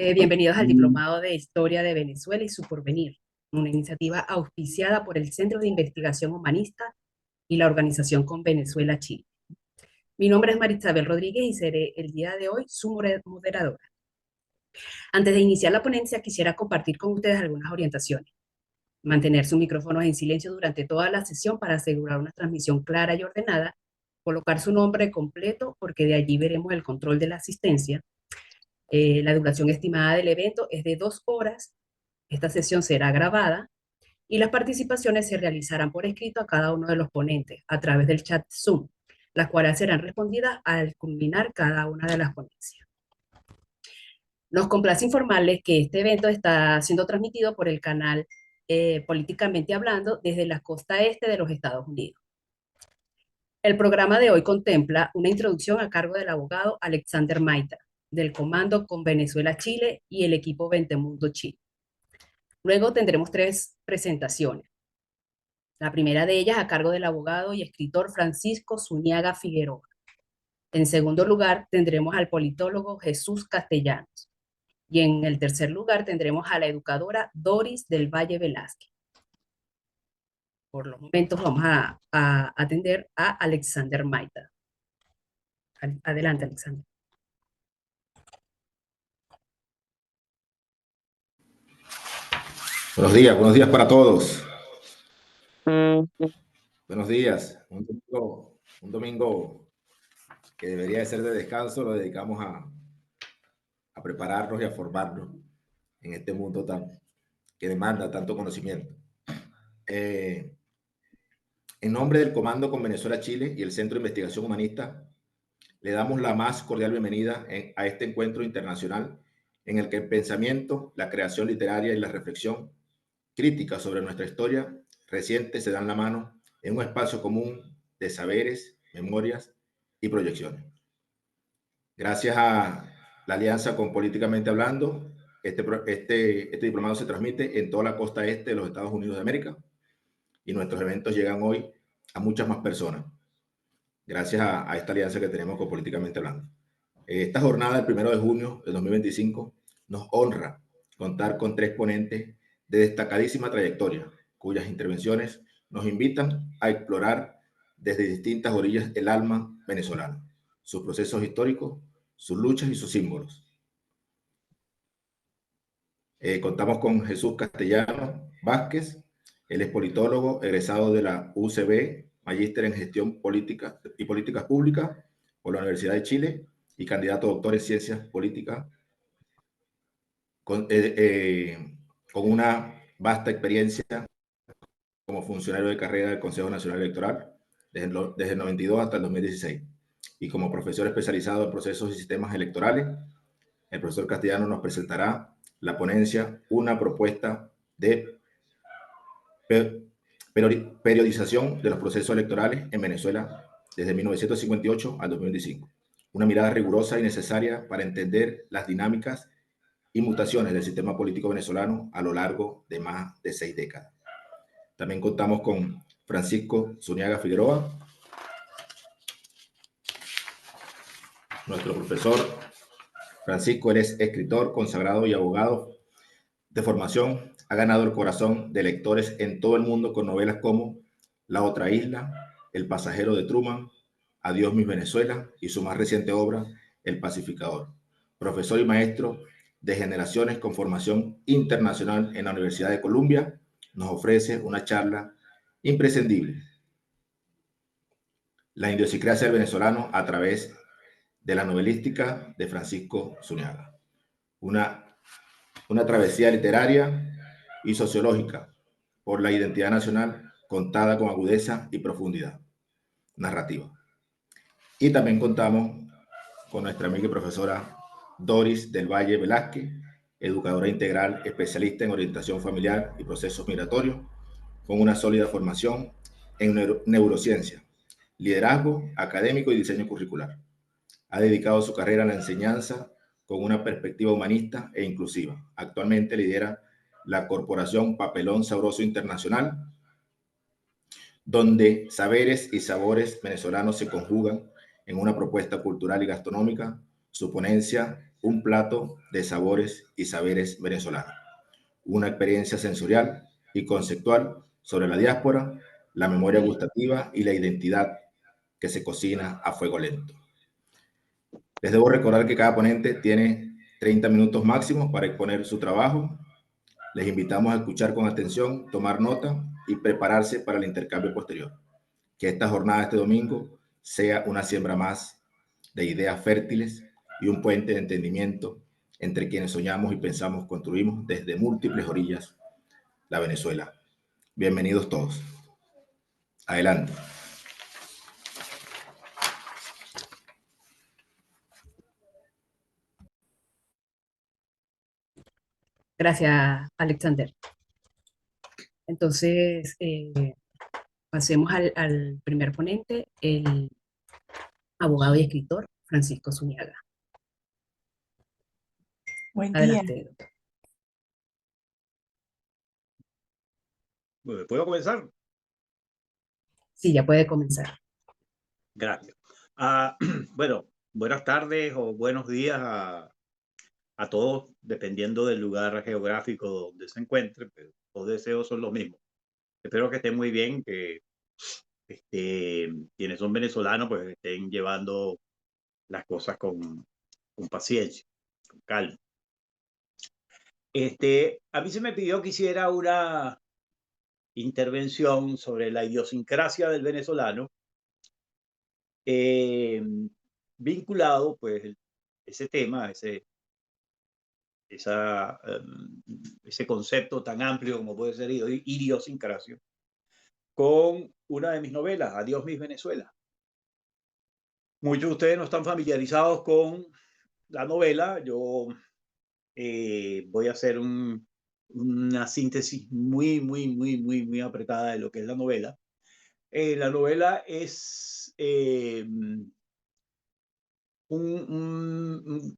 Bienvenidos al Diplomado de Historia de Venezuela y su porvenir, una iniciativa auspiciada por el Centro de Investigación Humanista y la organización Con Venezuela Chile. Mi nombre es Marisabel Rodríguez y seré el día de hoy su moderadora. Antes de iniciar la ponencia, quisiera compartir con ustedes algunas orientaciones. Mantener sus micrófonos en silencio durante toda la sesión para asegurar una transmisión clara y ordenada. Colocar su nombre completo, porque de allí veremos el control de la asistencia. La duración estimada del evento es de 2 horas. Esta sesión será grabada y las participaciones se realizarán por escrito a cada uno de los ponentes a través del chat Zoom, las cuales serán respondidas al culminar cada una de las ponencias. Nos complace informarles que este evento está siendo transmitido por el canal Políticamente Hablando desde la costa este de los Estados Unidos. El programa de hoy contempla una introducción a cargo del abogado Alexander Maita, del Comando Con Venezuela Chile y el equipo Ventemundo Chile. Luego tendremos 3 presentaciones. La primera de ellas a cargo del abogado y escritor Francisco Zuñaga Figueroa. En segundo lugar tendremos al politólogo Jesús Castellanos. Y en el tercer lugar tendremos a la educadora Doris del Valle Velázquez. Por los momentos vamos a atender a Alexander Maita. Adelante, Alexander. Buenos días para todos. Buenos días. Un domingo que debería de ser de descanso, lo dedicamos a prepararnos y a formarnos en este mundo que demanda tanto conocimiento. En nombre del Comando Con Venezuela Chile y el Centro de Investigación Humanista, le damos la más cordial bienvenida a este encuentro internacional en el que el pensamiento, la creación literaria y la reflexión crítica sobre nuestra historia reciente se dan la mano en un espacio común de saberes, memorias y proyecciones. Gracias a la alianza con Políticamente Hablando, este diplomado se transmite en toda la costa este de los Estados Unidos de América y nuestros eventos llegan hoy a muchas más personas, gracias a esta alianza que tenemos con Políticamente Hablando. Esta jornada del 1 de junio de 2025 nos honra contar con 3 ponentes de destacadísima trayectoria, cuyas intervenciones nos invitan a explorar desde distintas orillas el alma venezolana, sus procesos históricos, sus luchas y sus símbolos. Contamos con Jesús Castellanos Vázquez. Él es politólogo, egresado de la UCB, magíster en gestión política y políticas públicas por la Universidad de Chile y candidato a doctor en ciencias políticas con una vasta experiencia como funcionario de carrera del Consejo Nacional Electoral desde el 92 hasta el 2016 y como profesor especializado en procesos y sistemas electorales. El profesor Castellano nos presentará la ponencia Una propuesta de periodización de los procesos electorales en Venezuela desde 1958 al 2025. Una mirada rigurosa y necesaria para entender las dinámicas y mutaciones del sistema político venezolano a lo largo de más de 6 décadas. También contamos con Francisco Zuñaga Figueroa, nuestro profesor. Francisco, él es escritor, consagrado y abogado de formación. Ha ganado el corazón de lectores en todo el mundo con novelas como La otra isla, El pasajero de Truman, Adiós mi Venezuela y su más reciente obra, El pacificador. Profesor y maestro de generaciones con formación internacional en la Universidad de Columbia, nos ofrece una charla imprescindible: la idiosincrasia del venezolano a través de la novelística de Francisco Zuñaga. Una travesía literaria y sociológica por la identidad nacional contada con agudeza y profundidad narrativa. Y también contamos con nuestra amiga y profesora Doris del Valle Velázquez, educadora integral, especialista en orientación familiar y procesos migratorios, con una sólida formación en neurociencia, liderazgo académico y diseño curricular. Ha dedicado su carrera a la enseñanza con una perspectiva humanista e inclusiva. Actualmente lidera la corporación Papelón Sabroso Internacional, donde saberes y sabores venezolanos se conjugan en una propuesta cultural y gastronómica. Su ponencia un plato de sabores y saberes venezolanos, una experiencia sensorial y conceptual sobre la diáspora, la memoria gustativa y la identidad que se cocina a fuego lento. Les debo recordar que cada ponente tiene 30 minutos máximos para exponer su trabajo. Les invitamos a escuchar con atención, tomar nota y prepararse para el intercambio posterior. Que esta jornada este domingo sea una siembra más de ideas fértiles y un puente de entendimiento entre quienes soñamos y pensamos construimos desde múltiples orillas la Venezuela. Bienvenidos todos. Adelante. Gracias, Alexander. Entonces, pasemos al primer ponente, el abogado y escritor Francisco Zuniaga. Buen día. Adelante, doctor. ¿Puedo comenzar? Sí, ya puede comenzar. Gracias. Bueno, buenas tardes o buenos días a todos, dependiendo del lugar geográfico donde se encuentren, pero los deseos son los mismos. Espero que estén muy bien, que quienes son venezolanos pues estén llevando las cosas con paciencia, con calma. A mí se me pidió que hiciera una intervención sobre la idiosincrasia del venezolano, vinculado, pues, ese tema, ese concepto tan amplio como puede ser idiosincrasia, con una de mis novelas, Adiós Miss Venezuela. Muchos de ustedes no están familiarizados con la novela. Yo voy a hacer una síntesis muy apretada de lo que es la novela. La novela es un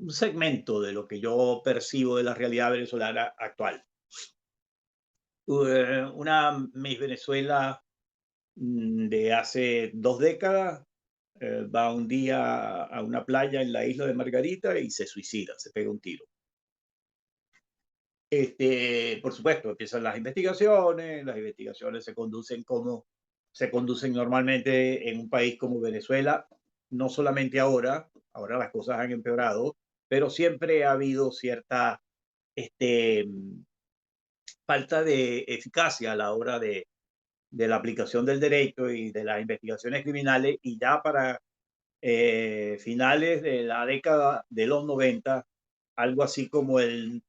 segmento de lo que yo percibo de la realidad venezolana actual. Una Miss Venezuela de hace 2 décadas va un día a una playa en la isla de Margarita y se suicida, se pega un tiro. Por supuesto, empiezan las investigaciones se conducen como se conducen normalmente en un país como Venezuela, no solamente ahora las cosas han empeorado, pero siempre ha habido cierta falta de eficacia a la hora de la aplicación del derecho y de las investigaciones criminales, y ya para finales de la década de los 90, algo así como el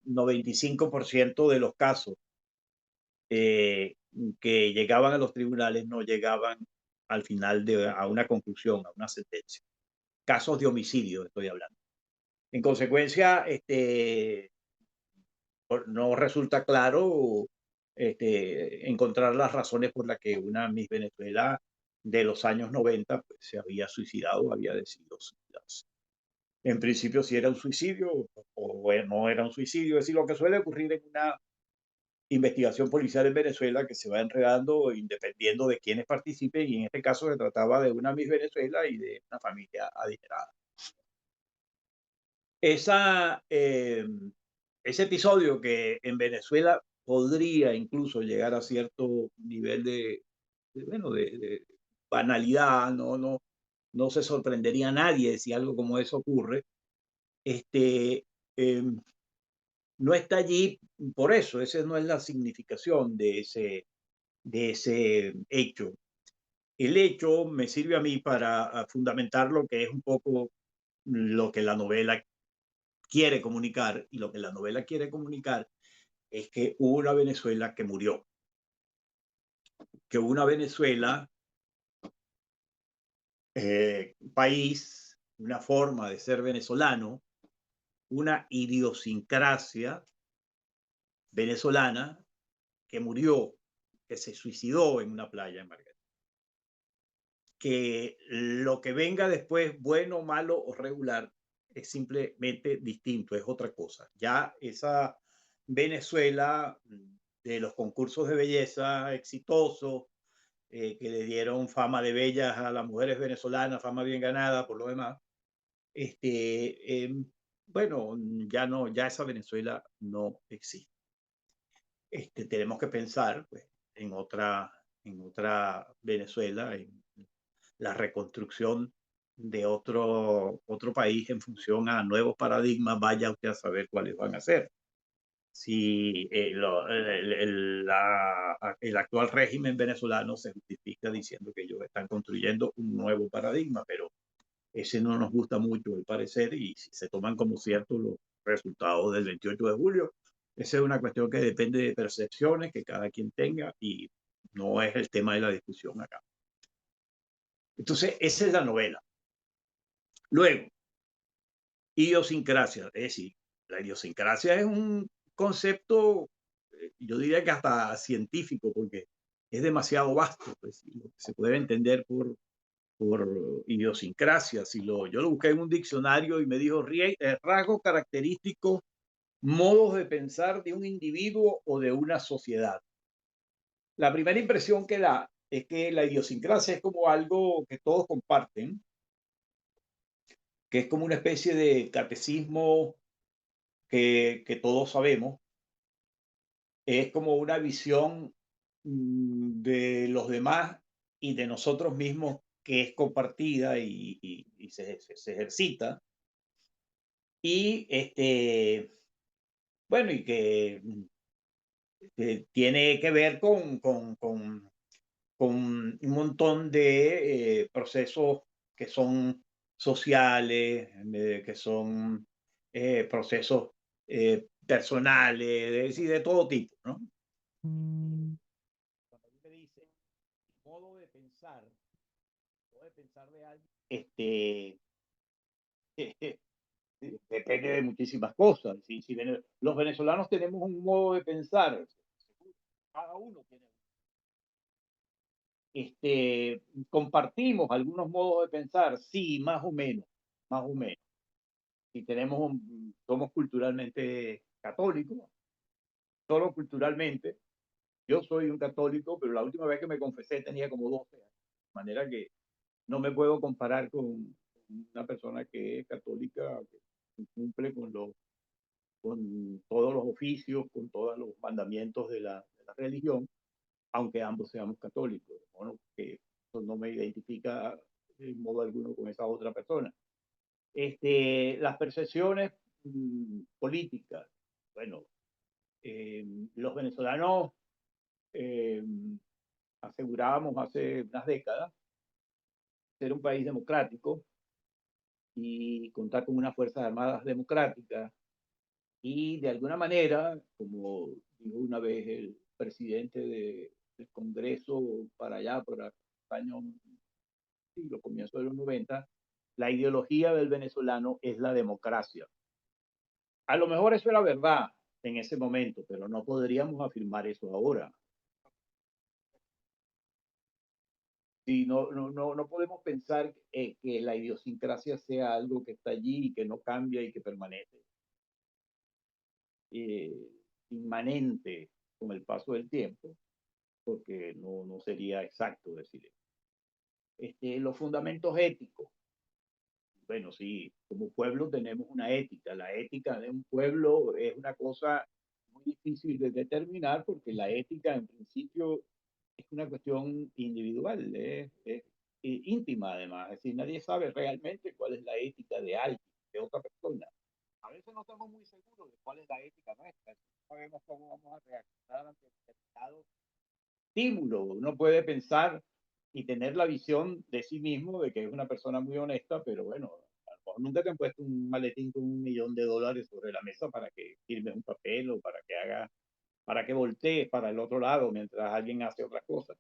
95% de los casos que llegaban a los tribunales no llegaban al final a una conclusión, a una sentencia. Casos de homicidio estoy hablando. En consecuencia, no resulta claro encontrar las razones por las que una Miss Venezuela de los años 90 pues, se había suicidado, había decidido suicidarse. En principio, si era un suicidio o no era un suicidio, es decir, lo que suele ocurrir en una investigación policial en Venezuela, que se va enredando dependiendo de quiénes participen, y en este caso se trataba de una Miss Venezuela y de una familia adinerada. Ese episodio, que en Venezuela podría incluso llegar a cierto nivel de banalidad, no se sorprendería a nadie si algo como eso ocurre, no está allí por eso. Esa no es la significación de ese hecho. El hecho me sirve a mí para fundamentar lo que es un poco lo que la novela quiere comunicar, y lo que la novela quiere comunicar es que hubo una Venezuela que murió, que hubo una Venezuela, país, una forma de ser venezolano, una idiosincrasia venezolana que murió, que se suicidó en una playa en Margarita. Que lo que venga después, bueno, malo o regular, es simplemente distinto, es otra cosa. Ya esa Venezuela de los concursos de belleza exitosos, que le dieron fama de bellas a las mujeres venezolanas, fama bien ganada por lo demás, bueno, ya no, ya esa Venezuela no existe. Tenemos que pensar, pues, en otra Venezuela, en la reconstrucción de otro país en función a nuevos paradigmas, vaya usted a saber cuáles van a ser. Si el actual régimen venezolano se justifica diciendo que ellos están construyendo un nuevo paradigma, pero ese no nos gusta mucho el parecer, y si se toman como ciertos los resultados del 28 de julio, esa es una cuestión que depende de percepciones que cada quien tenga y no es el tema de la discusión acá. Entonces, esa es la novela. Luego, idiosincrasia, es decir, la idiosincrasia es un concepto, yo diría que hasta científico, porque es demasiado vasto, pues, y lo que se puede entender por idiosincrasia. Yo lo busqué en un diccionario y me dijo rasgos característicos, modos de pensar de un individuo o de una sociedad. La primera impresión que da es que la idiosincrasia es como algo que todos comparten, que es como una especie de catecismo que todos sabemos, es como una visión de los demás y de nosotros mismos que es compartida y se ejercita. Y bueno, y que tiene que ver con un montón de procesos que son sociales, que son procesos personales, es decir, de todo tipo, ¿no? Cuando a mí me dice modo de pensar de alguien, depende de muchísimas cosas. Si los venezolanos tenemos un modo de pensar, cada uno tiene. Compartimos algunos modos de pensar, sí, más o menos, más o menos. Y somos culturalmente católicos, solo culturalmente. Yo soy un católico, pero la última vez que me confesé tenía como 12 años. De manera que no me puedo comparar con una persona que es católica, que cumple con todos los oficios, con todos los mandamientos de la religión, aunque ambos seamos católicos. Bueno, que eso no me identifica en modo alguno con esa otra persona. Las percepciones políticas. Bueno, los venezolanos eh, asegurábamos hace unas décadas ser un país democrático y contar con unas Fuerzas Armadas democráticas. Y de alguna manera, como dijo una vez el presidente del Congreso para allá, por los años, los comienzos de los 90, la ideología del venezolano es la democracia. A lo mejor eso era verdad en ese momento, pero no podríamos afirmar eso ahora. Sí, no podemos pensar que la idiosincrasia sea algo que está allí y que no cambia y que permanece inmanente con el paso del tiempo, porque no sería exacto decir eso. Los fundamentos éticos. Bueno, sí, como pueblo tenemos una ética. La ética de un pueblo es una cosa muy difícil de determinar porque la ética en principio es una cuestión individual, es íntima además. Es decir, nadie sabe realmente cuál es la ética de alguien, de otra persona. A veces no estamos muy seguros de cuál es la ética nuestra. No sabemos cómo vamos a reaccionar ante determinados estímulos. Uno puede pensar y tener la visión de sí mismo de que es una persona muy honesta, pero bueno, a lo mejor nunca te han puesto un maletín con $1.000.000 sobre la mesa para que firmes un papel o para que voltees para el otro lado mientras alguien hace otra cosa.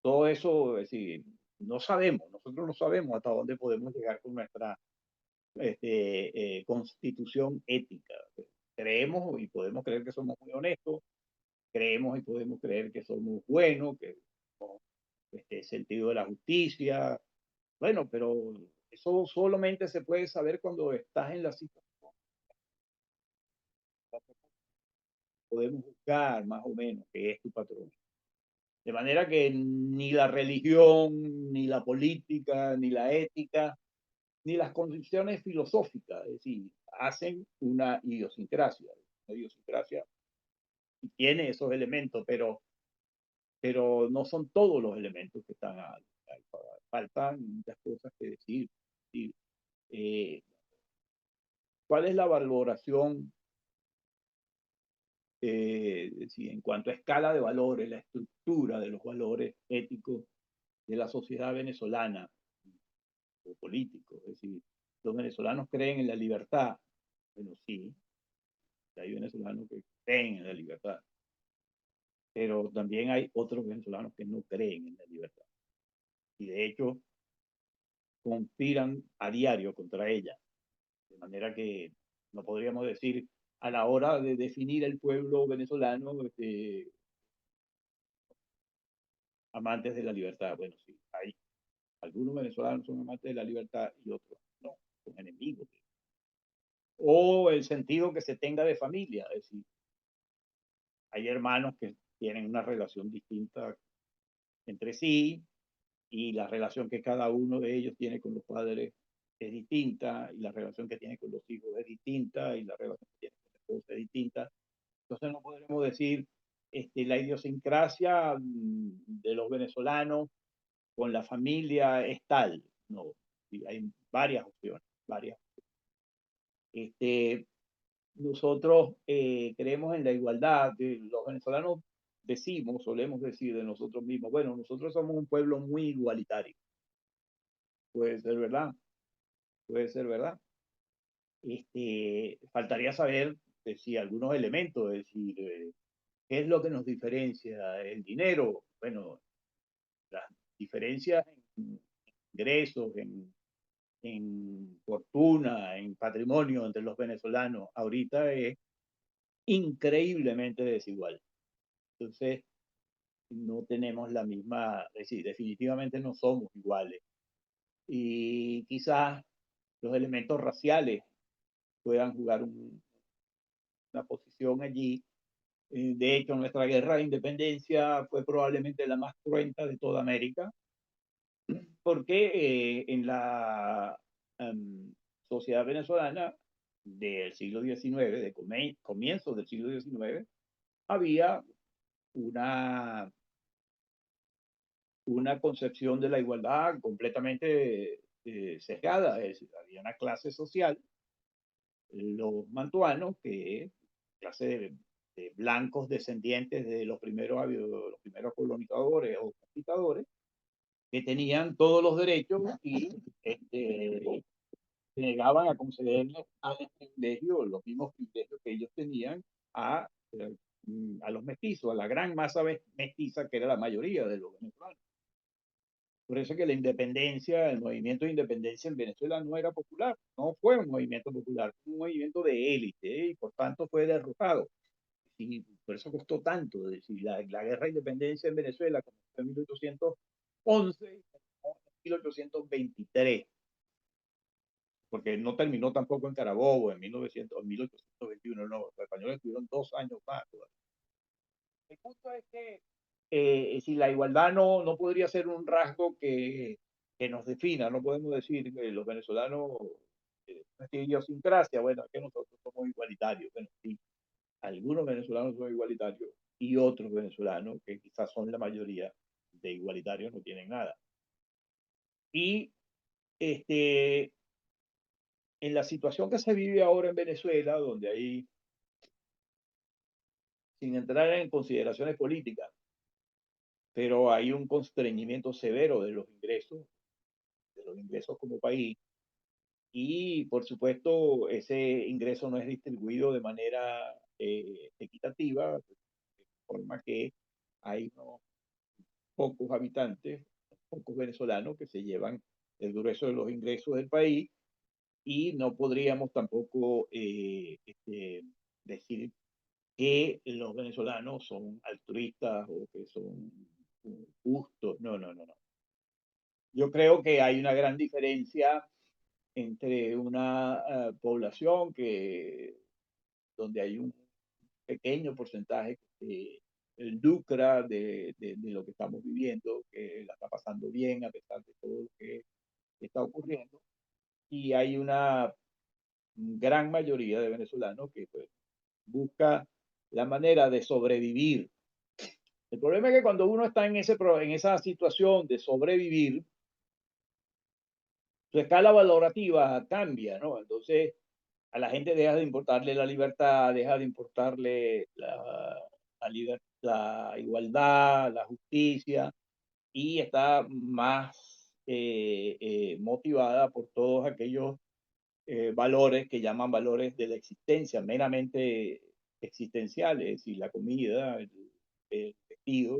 Todo eso, es decir, no sabemos, nosotros no sabemos hasta dónde podemos llegar con nuestra constitución ética. Creemos y podemos creer que somos muy honestos, creemos y podemos creer que somos buenos, que tenemos sentido de la justicia. Bueno, pero eso solamente se puede saber cuando estás en la situación. Podemos buscar más o menos qué es tu patrón. De manera que ni la religión, ni la política, ni la ética ni las condiciones filosóficas, es decir, hacen una idiosincrasia. Una idiosincrasia tiene esos elementos, pero no son todos los elementos que están ahí. Faltan muchas cosas que decir. Eh, ¿Cuál es la valoración en cuanto a escala de valores, la estructura de los valores éticos de la sociedad venezolana o políticos? Es decir, los venezolanos creen en la libertad. Bueno, sí, hay venezolanos que creen en la libertad, pero también hay otros venezolanos que no creen en la libertad. Y de hecho, conspiran a diario contra ella. De manera que no podríamos decir a la hora de definir el pueblo venezolano amantes de la libertad. Bueno, sí, hay algunos venezolanos son amantes de la libertad y otros no, son enemigos. O el sentido que se tenga de familia, es decir, hay hermanos que tienen una relación distinta entre sí y la relación que cada uno de ellos tiene con los padres es distinta y la relación que tiene con los hijos es distinta y la relación que tiene con la esposa es distinta. Entonces no podremos decir la idiosincrasia de los venezolanos con la familia es tal. No, hay varias opciones, varias. Nosotros creemos en la igualdad. Los venezolanos decimos, solemos decir de nosotros mismos, bueno, nosotros somos un pueblo muy igualitario. Puede ser verdad, puede ser verdad. Faltaría saber si algunos elementos, es decir, ¿qué es lo que nos diferencia? El dinero, bueno, las diferencias en ingresos, en fortuna, en patrimonio entre los venezolanos, ahorita es increíblemente desigual. Entonces, no tenemos la misma, es decir, definitivamente no somos iguales. Y quizás los elementos raciales puedan jugar una posición allí. De hecho, nuestra guerra de independencia fue probablemente la más cruenta de toda América, porque en la sociedad venezolana del siglo XIX, de comienzos del siglo XIX, había una, una concepción de la igualdad completamente sesgada. Es decir, había una clase social, los mantuanos, que clase de blancos descendientes de los primeros colonizadores o conquistadores, que tenían todos los derechos y se negaban a concederles los mismos privilegios que ellos tenían a, a los mestizos, a la gran masa mestiza que era la mayoría de los venezolanos. Por eso que la independencia, el movimiento de independencia en Venezuela no era popular, no fue un movimiento popular, fue un movimiento de élite y por tanto fue derrotado. Y por eso costó tanto. Es decir, la guerra de independencia en Venezuela comenzó en 1811 y terminó en 1823, porque no terminó tampoco en Carabobo en 1821, no, los españoles tuvieron 2 años más todavía. El punto es que si la igualdad no podría ser un rasgo que nos defina, no podemos decir que los venezolanos, nuestra idiosincrasia, bueno, es que nosotros somos igualitarios. Bueno, sí, algunos venezolanos son igualitarios y otros venezolanos, que quizás son la mayoría de igualitarios, no tienen nada. Y en la situación que se vive ahora en Venezuela, donde hay, sin entrar en consideraciones políticas, pero hay un constreñimiento severo de los ingresos como país, y por supuesto ese ingreso no es distribuido de manera equitativa, de forma que hay unos pocos habitantes, pocos venezolanos que se llevan el grueso de los ingresos del país, y no podríamos tampoco decir que los venezolanos son altruistas o que son justos. No, no, no, no. Yo creo que hay una gran diferencia entre una población donde hay un pequeño porcentaje que lucra de lo que estamos viviendo, que la está pasando bien a pesar de todo lo que está ocurriendo, y hay una gran mayoría de venezolanos que pues, busca la manera de sobrevivir. El problema es que cuando uno está en esa situación de sobrevivir, su escala valorativa cambia, ¿no? Entonces, a la gente deja de importarle la libertad, deja de importarle la igualdad, la justicia, y está más motivada por todos aquellos valores que llaman valores de la existencia, meramente existenciales, es decir, la comida, el vestido,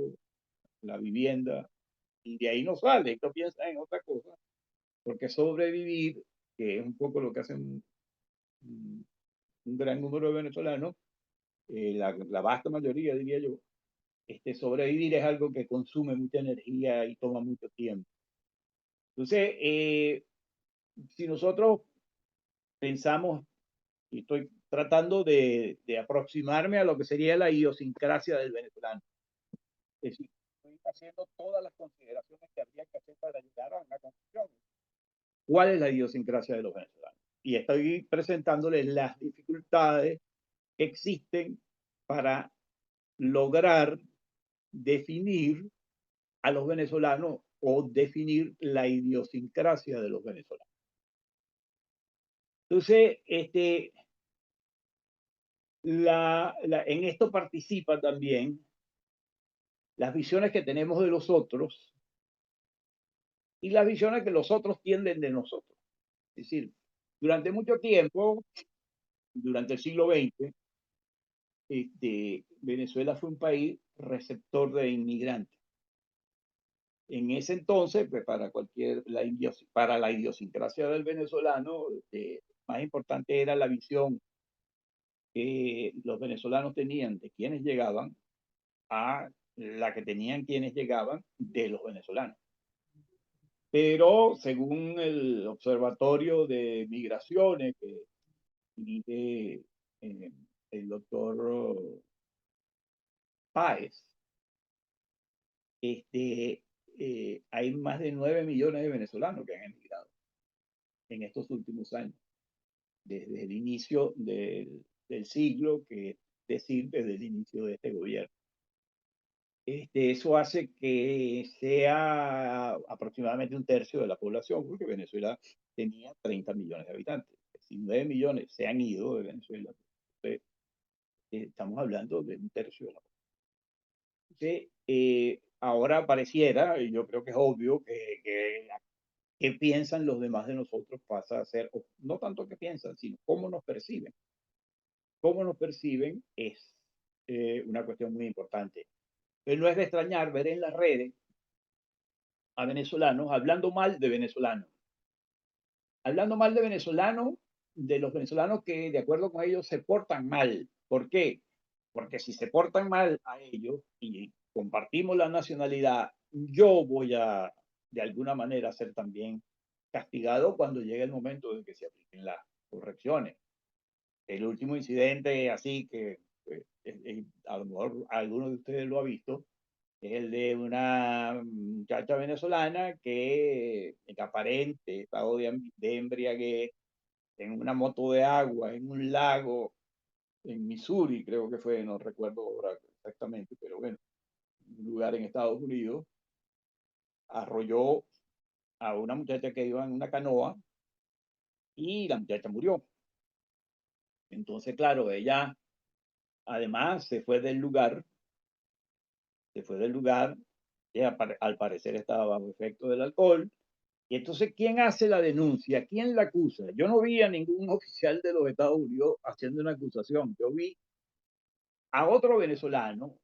la vivienda, y de ahí no sale, no piensa en otra cosa, porque sobrevivir, que es un poco lo que hacen un gran número de venezolanos, la vasta mayoría, diría yo, sobrevivir es algo que consume mucha energía y toma mucho tiempo. Entonces, si nosotros pensamos, y estoy tratando de aproximarme a lo que sería la idiosincrasia del venezolano, es decir, estoy haciendo todas las consideraciones que habría que hacer para llegar a una conclusión. ¿Cuál es la idiosincrasia de los venezolanos? Y estoy presentándoles las dificultades que existen para lograr definir a los venezolanos o definir la idiosincrasia de los venezolanos. Entonces, en esto participa también las visiones que tenemos de los otros y las visiones que los otros tienden de nosotros. Es decir, durante mucho tiempo, durante el siglo XX, Venezuela fue un país receptor de inmigrantes. En ese entonces, pues para la idiosincrasia del venezolano, más importante era la visión que los venezolanos tenían de quienes llegaban a la que tenían quienes llegaban de los venezolanos. Pero según el Observatorio de Migraciones que dirige el doctor Páez, hay más de 9 millones de venezolanos que han emigrado en estos últimos años, desde el inicio del siglo, que es decir, desde el inicio de este gobierno. Eso hace que sea aproximadamente un tercio de la población, porque Venezuela tenía 30 millones de habitantes. Si 9 millones se han ido de Venezuela, entonces, estamos hablando de un tercio de la población. Ahora pareciera, y yo creo que es obvio, que piensan los demás de nosotros pasa a ser, no tanto que piensan, sino cómo nos perciben. Cómo nos perciben es una cuestión muy importante. Pero no es de extrañar ver en las redes a venezolanos hablando mal de venezolanos. Hablando mal de venezolanos, de los venezolanos que de acuerdo con ellos se portan mal. ¿Por qué? Porque si se portan mal a ellos y compartimos la nacionalidad, yo voy a de alguna manera ser también castigado cuando llegue el momento de que se apliquen las correcciones. El último incidente así que a lo mejor alguno de ustedes lo ha visto, es el de una muchacha venezolana que en aparente estado de embriaguez en una moto de agua, en un lago, en Missouri, creo que fue, no recuerdo ahora exactamente, pero bueno, un lugar en Estados Unidos, arrolló a una muchacha que iba en una canoa y la muchacha murió. Entonces, claro, ella además se fue del lugar, al parecer estaba bajo efecto del alcohol. Y entonces, ¿quién hace la denuncia? ¿Quién la acusa? Yo no vi a ningún oficial de los Estados Unidos haciendo una acusación. Yo vi a otro venezolano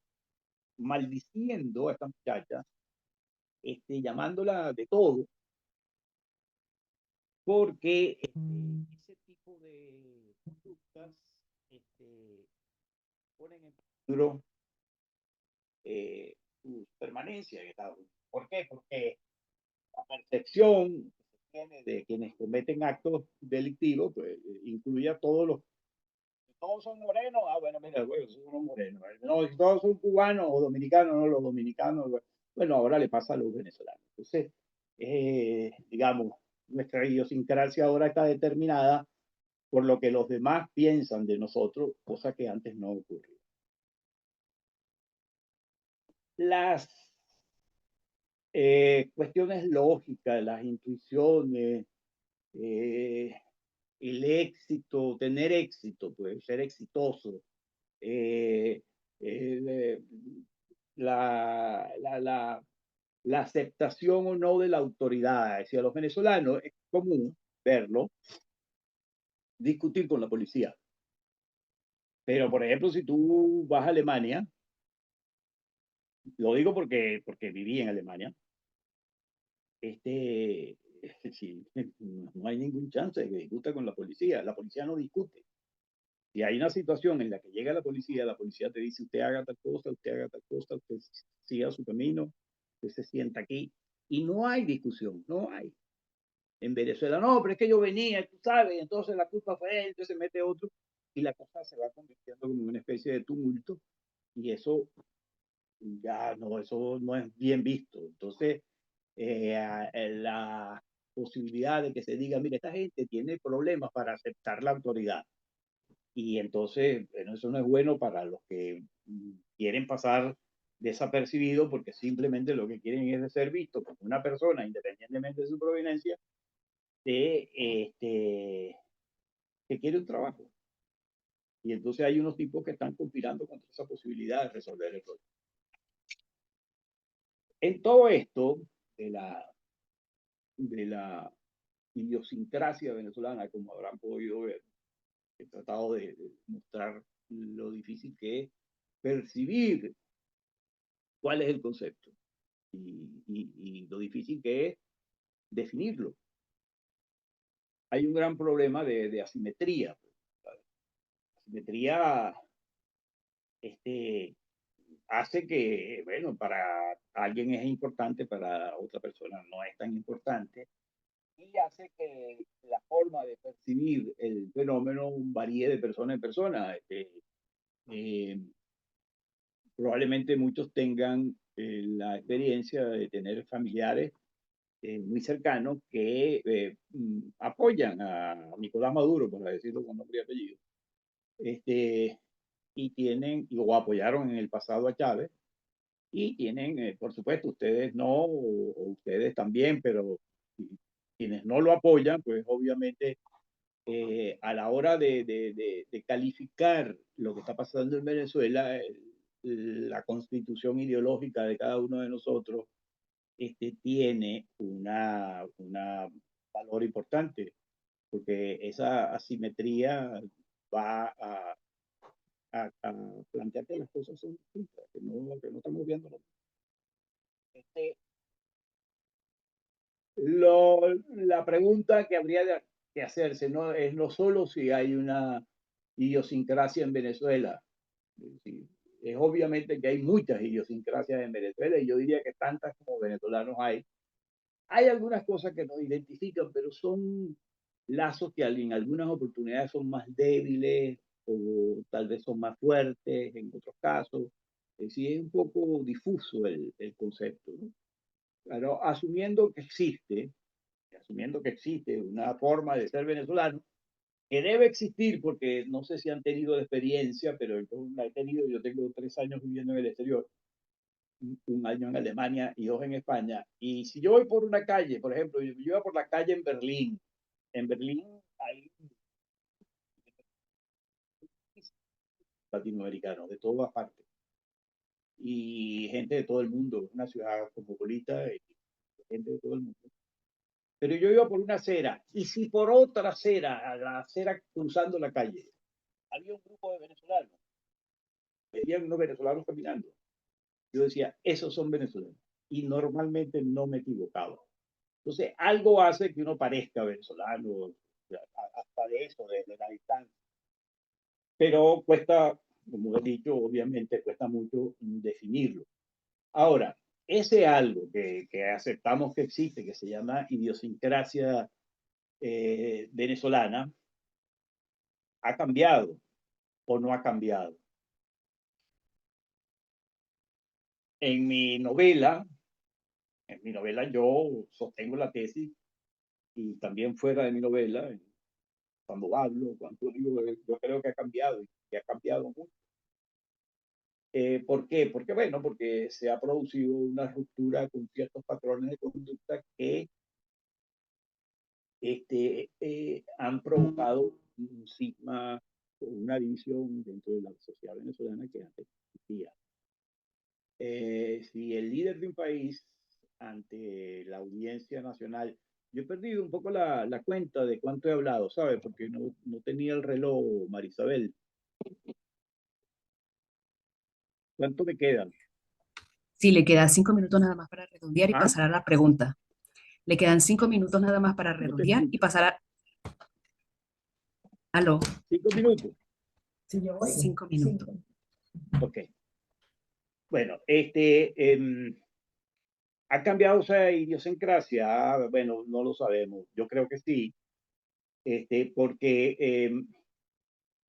maldiciendo a esta muchacha, llamándola de todo, porque ese tipo de conductas ponen en peligro su permanencia en Estados Unidos. ¿Por qué? Porque la percepción que se tiene de quienes cometen actos delictivos, pues incluye a todos son morenos, bueno, mira, bueno, son unos morenos. No, si todos son cubanos o dominicanos, no, los dominicanos, bueno, ahora le pasa a los venezolanos. Entonces, digamos, nuestra idiosincrasia ahora está determinada por lo que los demás piensan de nosotros, cosa que antes no ocurría. Las cuestiones lógicas, las intuiciones, el éxito, tener éxito, pues ser exitoso, eh, eh, la aceptación o no de la autoridad. Es decir, a los venezolanos es común verlo discutir con la policía. Pero, por ejemplo, si tú vas a Alemania, lo digo porque viví en Alemania, sí, no hay ningún chance de que discuta con la policía no discute. Si hay una situación en la que llega la policía te dice, usted haga tal cosa, usted haga tal cosa, usted siga su camino, usted se sienta aquí, y no hay discusión, no hay. En Venezuela, no, pero es que yo venía, tú sabes, entonces la culpa fue él, entonces se mete otro, y la cosa se va convirtiendo como una especie de tumulto, y eso ya no, eso no es bien visto. Entonces, la posibilidad de que se diga, mire, esta gente tiene problemas para aceptar la autoridad. Y entonces, bueno, eso no es bueno para los que quieren pasar desapercibido porque simplemente lo que quieren es ser vistos como una persona, independientemente de su proveniencia, que quiere un trabajo. Y entonces hay unos tipos que están conspirando contra esa posibilidad de resolver el problema. En todo esto de la idiosincrasia venezolana, como habrán podido ver, he tratado de mostrar lo difícil que es percibir cuál es el concepto y lo difícil que es definirlo. Hay un gran problema de asimetría. Asimetría hace que, bueno, para alguien es importante, para otra persona no es tan importante, y hace que la forma de percibir el fenómeno varíe de persona en persona. Eh, Probablemente muchos tengan la experiencia de tener familiares muy cercanos que apoyan a Nicolás Maduro, para decirlo con nombre y apellido, y tienen, o apoyaron en el pasado a Chávez, y tienen, por supuesto, ustedes no, o ustedes también, pero quienes no lo apoyan, pues obviamente a la hora de calificar lo que está pasando en Venezuela, la constitución ideológica de cada uno de nosotros tiene una valor importante, porque esa asimetría va a plantear que las cosas son distintas, que no estamos viendo. Este, la pregunta que habría que hacerse no es no solo si hay una idiosincrasia en Venezuela, es obviamente que hay muchas idiosincrasias en Venezuela y yo diría que tantas como venezolanos hay. Hay algunas cosas que nos identifican, pero son lazos que en algunas oportunidades son más débiles o tal vez son más fuertes en otros casos. Es decir, es un poco difuso el concepto, ¿no? Claro, asumiendo que existe una forma de ser venezolano, que debe existir porque no sé si han tenido la experiencia, pero yo la he tenido, yo tengo 3 años viviendo en el exterior, un año en Alemania y 2 en España, y si yo voy por una calle, por ejemplo, yo iba por la calle en Berlín hay latinoamericanos de todas partes y gente de todo el mundo, una ciudad cosmopolita y gente de todo el mundo. Pero yo iba por una acera, y si por otra acera, a la acera cruzando la calle, había un grupo de venezolanos, venían unos venezolanos caminando, yo decía, esos son venezolanos, y normalmente no me equivocaba. Entonces, algo hace que uno parezca venezolano, hasta de eso, de la distancia. Pero cuesta, como he dicho, obviamente cuesta mucho definirlo. Ahora, ese algo que aceptamos que existe, que se llama idiosincrasia venezolana, ¿ha cambiado o no ha cambiado? En mi novela, yo sostengo la tesis y también fuera de mi novela, cuando hablo, cuando digo, yo creo que ha cambiado y que ha cambiado mucho. ¿Por qué? Porque, bueno, porque se ha producido una ruptura con ciertos patrones de conducta que han provocado un cisma, una división dentro de la sociedad venezolana que antes existía. Si el líder de un país ante la audiencia nacional, yo he perdido un poco la cuenta de cuánto he hablado, ¿sabes? Porque no tenía el reloj, Marisabel. ¿Cuánto me quedan? Sí, le quedan 5 minutos nada más para redondear y ¿Ah? pasar a la pregunta. Le quedan 5 minutos nada más para No te redondear y escucho. pasar a... Aló, 5 minutos. 5 minutos. Ok. Bueno, ¿ha cambiado esa idiosincrasia? Bueno, no lo sabemos. Yo creo que sí, porque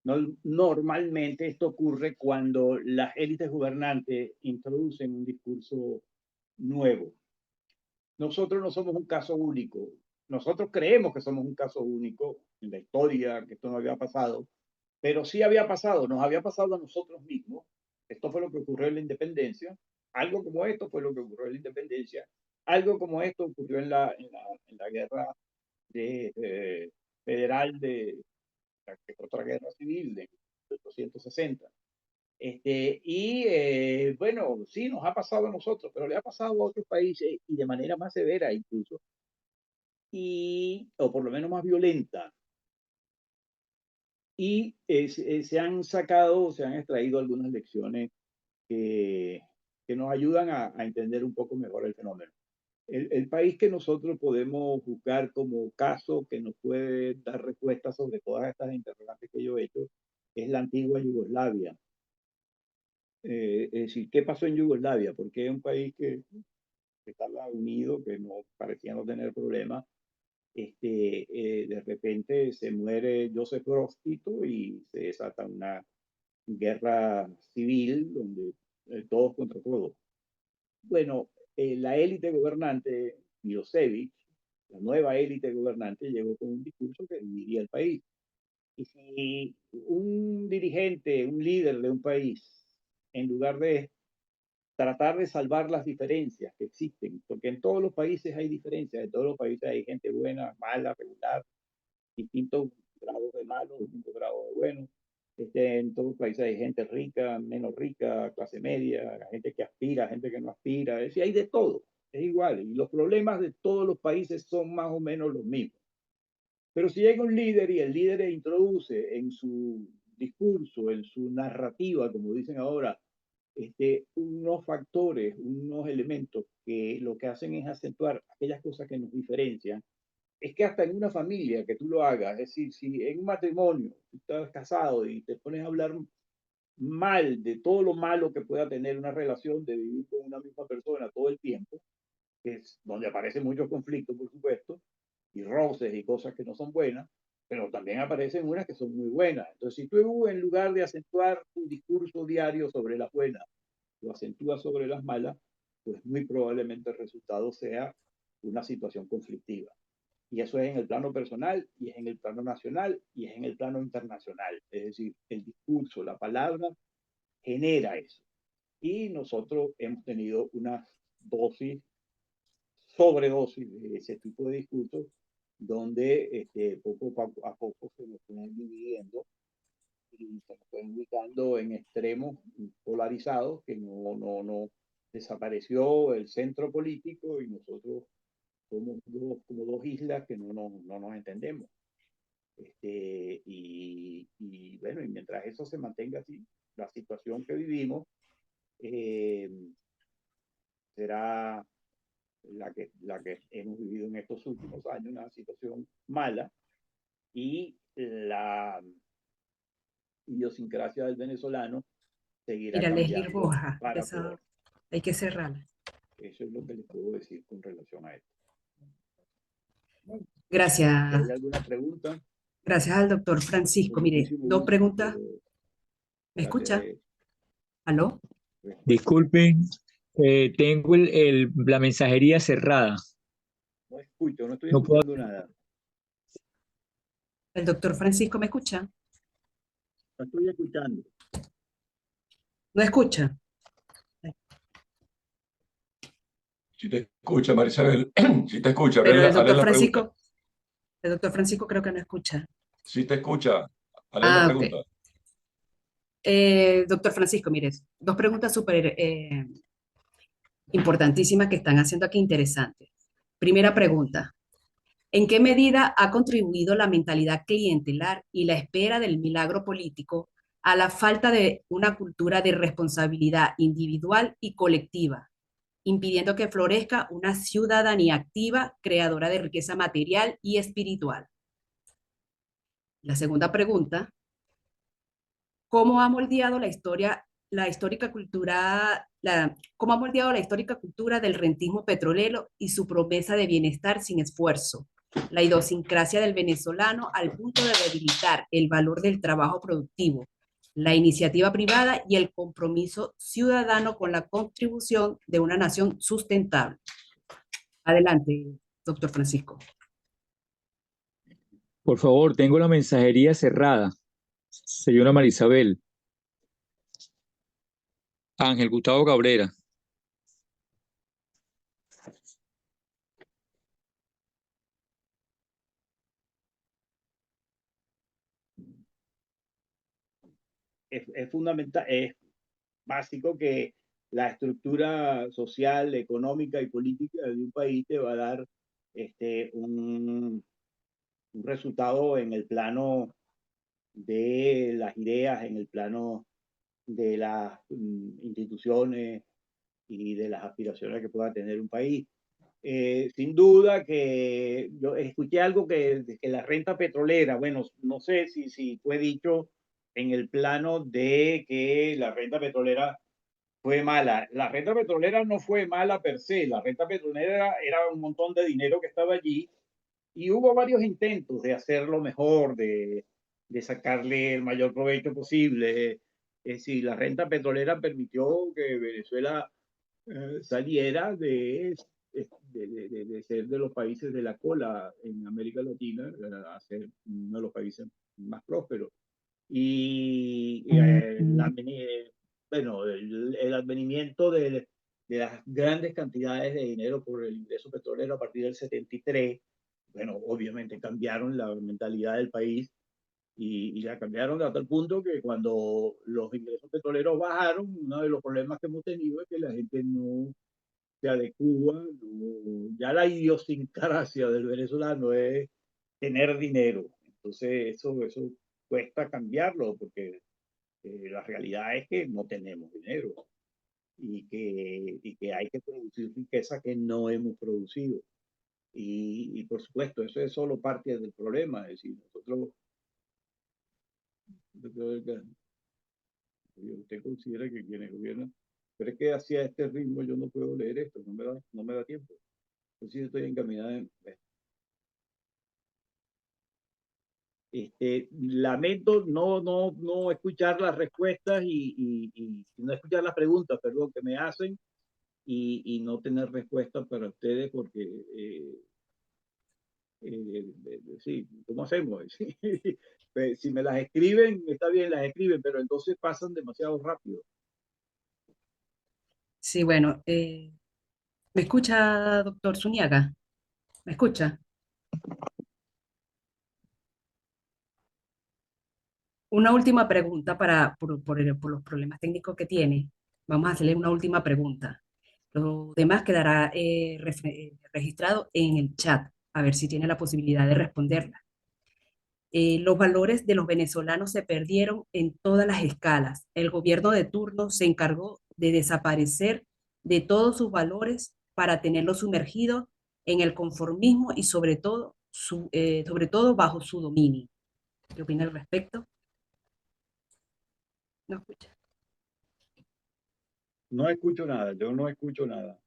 normalmente esto ocurre cuando las élites gobernantes introducen un discurso nuevo. Nosotros no somos un caso único. Nosotros creemos que somos un caso único en la historia, que esto no había pasado, pero sí había pasado, nos había pasado a nosotros mismos. Esto fue lo que ocurrió en la independencia. Algo como esto fue lo que ocurrió en la independencia. Algo como esto ocurrió en la guerra federal de la otra guerra civil de 1860. Bueno, sí, nos ha pasado a nosotros, pero le ha pasado a otros países y de manera más severa incluso, o por lo menos más violenta. Y se han sacado, se han extraído algunas lecciones que nos ayudan a entender un poco mejor el fenómeno. El país que nosotros podemos buscar como caso que nos puede dar respuestas sobre todas estas interrogantes que yo he hecho es la antigua Yugoslavia. Es decir, ¿qué pasó en Yugoslavia? Porque es un país que estaba unido, que no parecía no tener problemas. De repente se muere Joseph Broz Tito y se desata una guerra civil donde todos contra todos. Bueno, la élite gobernante, Milosevic, la nueva élite gobernante, llegó con un discurso que dividiría el país. Y si un dirigente, un líder de un país, en lugar de tratar de salvar las diferencias que existen, porque en todos los países hay diferencias, en todos los países hay gente buena, mala, regular, distintos grados de malo, distintos grados de bueno. En todos los países hay gente rica, menos rica, clase media, gente que aspira, gente que no aspira, es decir, hay de todo, es igual, y los problemas de todos los países son más o menos los mismos. Pero si llega un líder y el líder introduce en su discurso, en su narrativa, como dicen ahora, unos factores, unos elementos que lo que hacen es acentuar aquellas cosas que nos diferencian, es que hasta en una familia que tú lo hagas, es decir, si en un matrimonio tú estás casado y te pones a hablar mal de todo lo malo que pueda tener una relación de vivir con una misma persona todo el tiempo, que es donde aparecen muchos conflictos, por supuesto, y roces y cosas que no son buenas, pero también aparecen unas que son muy buenas. Entonces, si tú en lugar de acentuar tu discurso diario sobre las buenas, lo acentúas sobre las malas, pues muy probablemente el resultado sea una situación conflictiva. Y eso es en el plano personal, y es en el plano nacional, y es en el plano internacional. Es decir, el discurso, la palabra, genera eso. Y nosotros hemos tenido una dosis, sobredosis de ese tipo de discursos, donde poco a poco se nos pueden dividiendo y se nos pueden ubicando en extremos polarizados que no desapareció el centro político y nosotros somos como dos islas que no nos entendemos. Bueno, y mientras eso se mantenga así, la situación que vivimos será la que hemos vivido en estos últimos años, una situación mala, y la idiosincrasia del venezolano seguirá Mira, Leslie cambiando Roja, para esa peor. hay que cerrarla. Eso es lo que les puedo decir con relación a esto. Si hay Gracias. alguna pregunta, Gracias al doctor con Francisco. Mire, muchísimo dos gusto preguntas. puedo ¿Me escucha? darle ¿Aló? respuesta. Disculpen, tengo la mensajería cerrada. No escucho, no estoy No puedo escuchando nada. El doctor Francisco, ¿me escucha? La estoy escuchando. ¿No escucha? Si te escucha, Marisabel, si te escucha, Pero hazle la pregunta. el doctor Francisco creo que no escucha. Si te escucha, hazle la Ah, ok. pregunta. Doctor Francisco, mire, dos preguntas súper importantísimas que están haciendo aquí interesantes. Primera pregunta, ¿en qué medida ha contribuido la mentalidad clientelar y la espera del milagro político a la falta de una cultura de responsabilidad individual y colectiva, impidiendo que florezca una ciudadanía activa, creadora de riqueza material y espiritual? La segunda pregunta, ¿cómo ha moldeado la historia, la histórica cultura, cómo ha moldeado la histórica cultura del rentismo petrolero y su promesa de bienestar sin esfuerzo? La idiosincrasia del venezolano al punto de debilitar el valor del trabajo productivo, la iniciativa privada y el compromiso ciudadano con la contribución de una nación sustentable. Adelante, doctor Francisco. Por favor, tengo la mensajería cerrada. Señora Marisabel. Ángel Gustavo Cabrera. Es fundamental, es básico que la estructura social, económica y política de un país te va a dar un resultado en el plano de las ideas, en el plano de las instituciones y de las aspiraciones que pueda tener un país. Sin duda que yo escuché algo que la renta petrolera, bueno, no sé si fue dicho en el plano de que la renta petrolera fue mala. La renta petrolera no fue mala per se, la renta petrolera era un montón de dinero que estaba allí y hubo varios intentos de hacerlo mejor, de sacarle el mayor provecho posible. Es decir, la renta petrolera permitió que Venezuela saliera de ser de los países de la cola en América Latina a ser uno de los países más prósperos. Y bueno, el advenimiento de las grandes cantidades de dinero por el ingreso petrolero a partir del 73, bueno, obviamente cambiaron la mentalidad del país y la cambiaron hasta el punto que cuando los ingresos petroleros bajaron, uno de los problemas que hemos tenido es que la gente no se adecua, ya la idiosincrasia del venezolano es tener dinero. Entonces eso cuesta cambiarlo porque la realidad es que no tenemos dinero y que hay que producir riqueza que no hemos producido. Y por supuesto, eso es solo parte del problema. Es decir, nosotros, usted considera que quienes gobiernan, pero es que hacia este ritmo yo no puedo leer esto, no me da tiempo. Entonces estoy encaminada en... lamento no escuchar las respuestas y no escuchar las preguntas, perdón, que me hacen y no tener respuestas para ustedes porque sí, ¿cómo hacemos? Pues, si me las escriben, está bien, las escriben, pero entonces pasan demasiado rápido. Sí, bueno, ¿me escucha, doctor Zuniaga? ¿Me escucha? Una última pregunta por los problemas técnicos que tiene. Vamos a hacerle una última pregunta. Lo demás quedará registrado en el chat, a ver si tiene la posibilidad de responderla. Los valores de los venezolanos se perdieron en todas las escalas. El gobierno de turno se encargó de desaparecer de todos sus valores para tenerlos sumergidos en el conformismo y sobre todo bajo su dominio. ¿Qué opina al respecto? No escucha. No escucho nada, yo no escucho nada.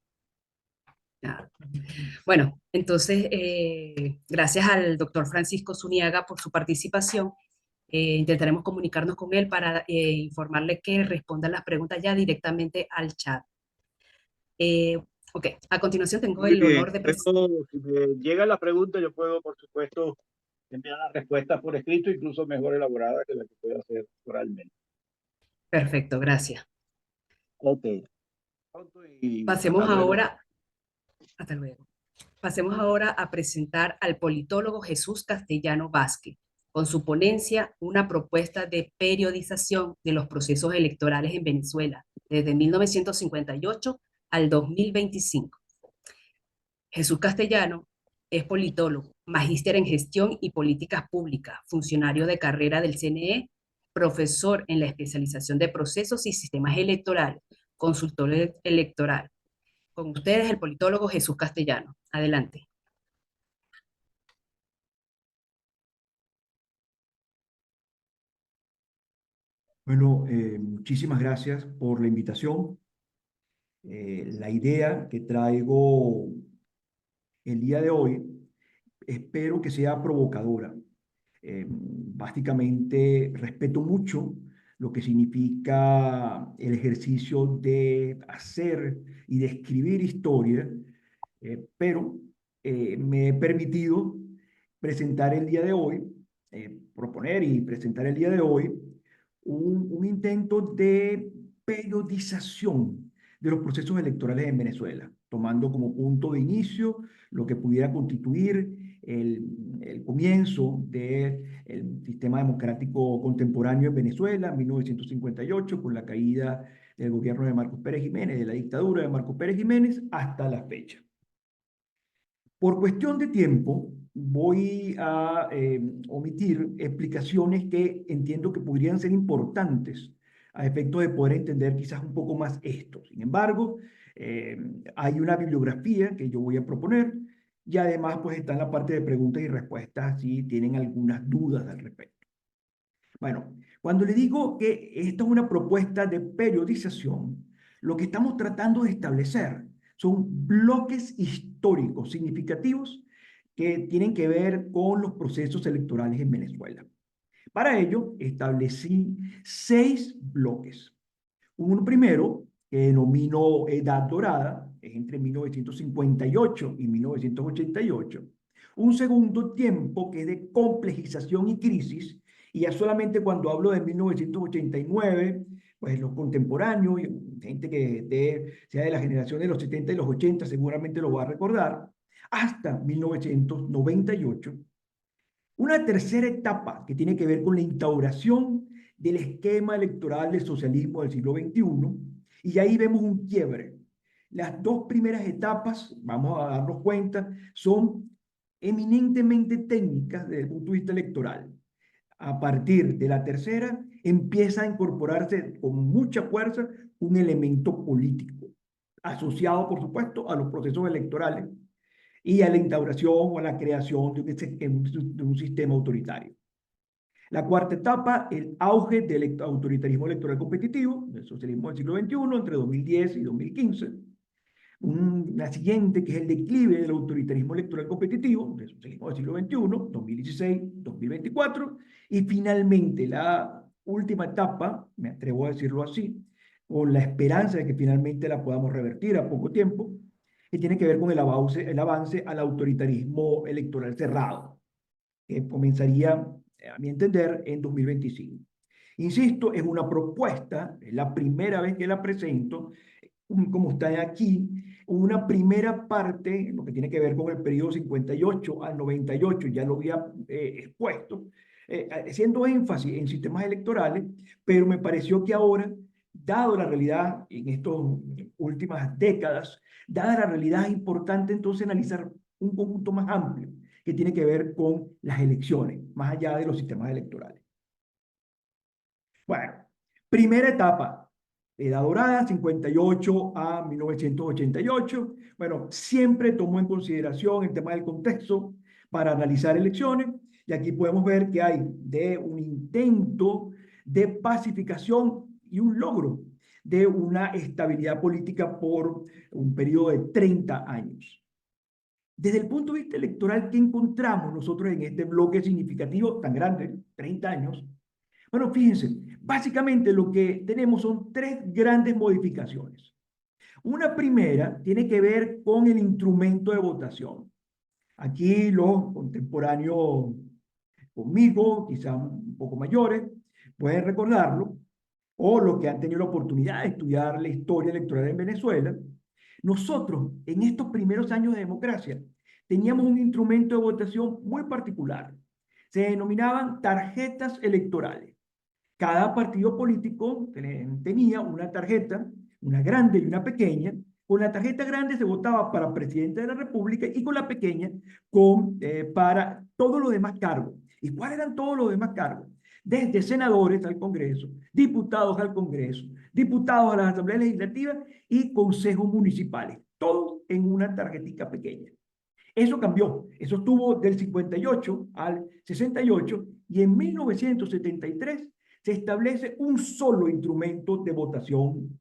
Nada. Bueno, entonces, gracias al doctor Francisco Zuniaga por su participación. Intentaremos comunicarnos con él para informarle que responda las preguntas ya directamente al chat. Ok, a continuación tengo Muy el bien, honor de si me llega la pregunta, yo puedo, por supuesto, envían las respuestas por escrito, incluso mejor elaborada que la que puede hacer oralmente. Perfecto, gracias. Ok. Y Pasemos hasta luego. ahora, hasta luego. Pasemos ahora a presentar al politólogo Jesús Castellano Vázquez, con su ponencia Una propuesta de periodización de los procesos electorales en Venezuela, desde 1958 al 2025. Jesús Castellano es politólogo, magíster en gestión y políticas públicas, funcionario de carrera del CNE, profesor en la especialización de procesos y sistemas electorales, consultor electoral. Con ustedes el politólogo Jesús Castellano. Adelante. Bueno, muchísimas gracias por la invitación. La idea que traigo el día de hoy, espero que sea provocadora. Básicamente, respeto mucho lo que significa el ejercicio de hacer y de escribir historia, pero me he permitido presentar el día de hoy, proponer y presentar el día de hoy un intento de periodización de los procesos electorales en Venezuela, tomando como punto de inicio lo que pudiera constituir el comienzo del sistema democrático contemporáneo en Venezuela, en 1958, con la caída del gobierno de Marcos Pérez Jiménez, de la dictadura de Marcos Pérez Jiménez, hasta la fecha. Por cuestión de tiempo, voy a omitir explicaciones que entiendo que podrían ser importantes a efecto de poder entender quizás un poco más esto. Sin embargo, hay una bibliografía que yo voy a proponer y además pues está en la parte de preguntas y respuestas si tienen algunas dudas al respecto. Bueno, cuando le digo que esto es una propuesta de periodización, lo que estamos tratando de establecer son bloques históricos significativos que tienen que ver con los procesos electorales en Venezuela. Para ello, establecí 6 bloques. Un primero, que denomino Edad Dorada, es entre 1958 y 1988. Un segundo tiempo, que es de complejización y crisis, y ya solamente cuando hablo de 1989, pues los contemporáneos, gente que sea de la generación de los 70 y los 80, seguramente lo va a recordar, hasta 1998. Una tercera etapa que tiene que ver con la instauración del esquema electoral del socialismo del siglo XXI, y ahí vemos un quiebre. Las 2 primeras etapas, vamos a darnos cuenta, son eminentemente técnicas desde el punto de vista electoral. A partir de la tercera, empieza a incorporarse con mucha fuerza un elemento político, asociado, por supuesto, a los procesos electorales y a la instauración o a la creación de un sistema autoritario. La cuarta etapa, el auge del autoritarismo electoral competitivo, del socialismo del siglo XXI, entre 2010 y 2015. La siguiente, que es el declive del autoritarismo electoral competitivo, del socialismo del siglo XXI, 2016-2024. Y finalmente, la última etapa, me atrevo a decirlo así, con la esperanza de que finalmente la podamos revertir a poco tiempo, que tiene que ver con el avance al autoritarismo electoral cerrado, que comenzaría, a mi entender, en 2025. Insisto, es una propuesta, es la primera vez que la presento, como está aquí, una primera parte, lo que tiene que ver con el periodo 58 al 98, ya lo había expuesto, haciendo énfasis en sistemas electorales, pero me pareció que ahora, dado la realidad en estas últimas décadas, dada la realidad, es importante entonces analizar un conjunto más amplio que tiene que ver con las elecciones, más allá de los sistemas electorales. Bueno, primera etapa, Edad Dorada, 58 a 1988. Bueno, siempre tomó en consideración el tema del contexto para analizar elecciones, y aquí podemos ver que hay de un intento de pacificación y un logro de una estabilidad política por un periodo de 30 años. Desde el punto de vista electoral, ¿qué encontramos nosotros en este bloque significativo tan grande, 30 años? Bueno, fíjense, básicamente lo que tenemos son 3 grandes modificaciones. Una primera tiene que ver con el instrumento de votación. Aquí los contemporáneos conmigo, quizás un poco mayores, pueden recordarlo, o los que han tenido la oportunidad de estudiar la historia electoral en Venezuela. Nosotros, en estos primeros años de democracia, teníamos un instrumento de votación muy particular. Se denominaban tarjetas electorales. Cada partido político tenía una tarjeta, una grande y una pequeña. Con la tarjeta grande se votaba para presidente de la República y con la pequeña para todos los demás cargos. ¿Y cuáles eran todos los demás cargos? Desde senadores al Congreso, diputados al Congreso, diputados a las asambleas legislativas y consejos municipales, todos en una tarjetita pequeña. Eso cambió, eso estuvo del 58 al 68 y en 1973 se establece un solo instrumento de votación.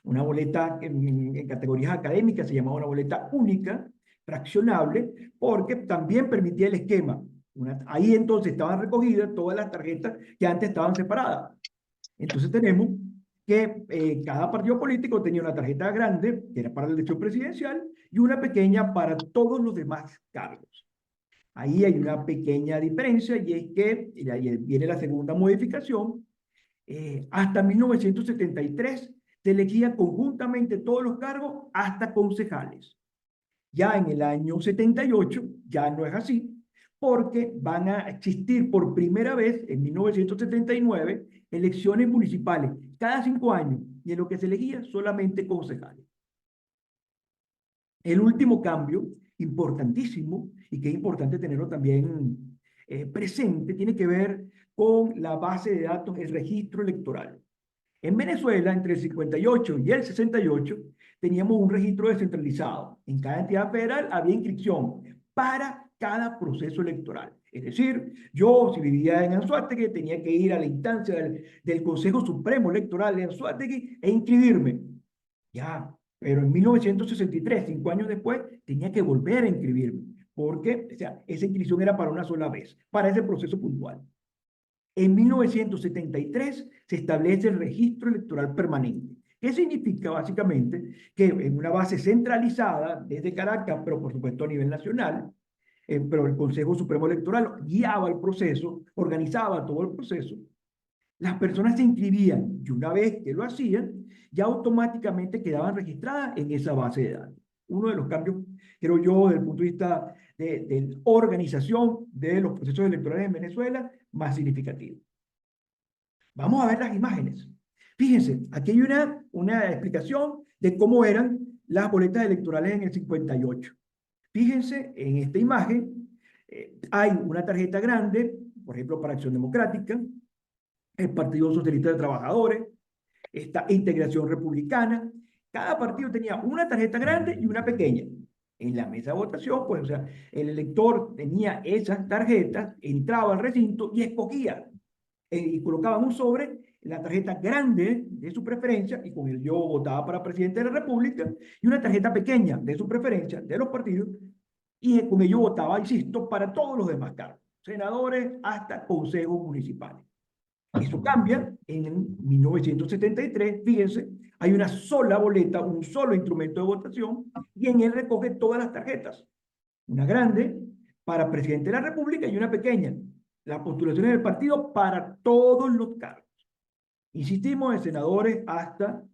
Una boleta en categorías académicas se llamaba una boleta única, fraccionable, porque también permitía el esquema. Ahí entonces estaban recogidas todas las tarjetas que antes estaban separadas. Entonces tenemos que cada partido político tenía una tarjeta grande, que era para la elección presidencial, y una pequeña para todos los demás cargos. Ahí hay una pequeña diferencia, y es que, y ahí viene la segunda modificación, hasta 1973 se elegían conjuntamente todos los cargos, hasta concejales. Ya en el año 78 ya no es así, porque van a existir por primera vez en 1979 elecciones municipales cada 5 años, y en lo que se elegía solamente concejales. El último cambio, importantísimo, y que es importante tenerlo también presente, tiene que ver con la base de datos, el registro electoral. En Venezuela, entre el 58 y el 68, teníamos un registro descentralizado. En cada entidad federal había inscripción para cada proceso electoral. Es decir, yo, si vivía en Anzoátegui, tenía que ir a la instancia del Consejo Supremo Electoral de Anzoátegui e inscribirme. Ya, pero en 1963, 5 años después, tenía que volver a inscribirme, porque o sea, esa inscripción era para una sola vez, para ese proceso puntual. En 1973 se establece el registro electoral permanente. ¿Qué significa? Básicamente que en una base centralizada desde Caracas, pero por supuesto a nivel nacional, pero el Consejo Supremo Electoral guiaba el proceso, organizaba todo el proceso. Las personas se inscribían y una vez que lo hacían, ya automáticamente quedaban registradas en esa base de datos. Uno de los cambios, creo yo, desde el punto de vista de organización de los procesos electorales en Venezuela, más significativo. Vamos a ver las imágenes. Fíjense, aquí hay una explicación de cómo eran las boletas electorales en el 58. Fíjense, en esta imagen hay una tarjeta grande, por ejemplo, para Acción Democrática, el Partido Socialista de Trabajadores, esta Integración Republicana. Cada partido tenía una tarjeta grande y una pequeña. En la mesa de votación, pues, o sea, el elector tenía esas tarjetas, entraba al recinto y escogía y colocaba en un sobre la tarjeta grande de su preferencia, y con él yo votaba para presidente de la República, y una tarjeta pequeña de su preferencia, de los partidos, y con ello votaba, insisto, para todos los demás cargos, senadores hasta consejos municipales. Eso cambia en 1973, fíjense, hay una sola boleta, un solo instrumento de votación, y en él recoge todas las tarjetas. Una grande para presidente de la República y una pequeña, las postulaciones del partido para todos los cargos. Insistimos, de senadores hasta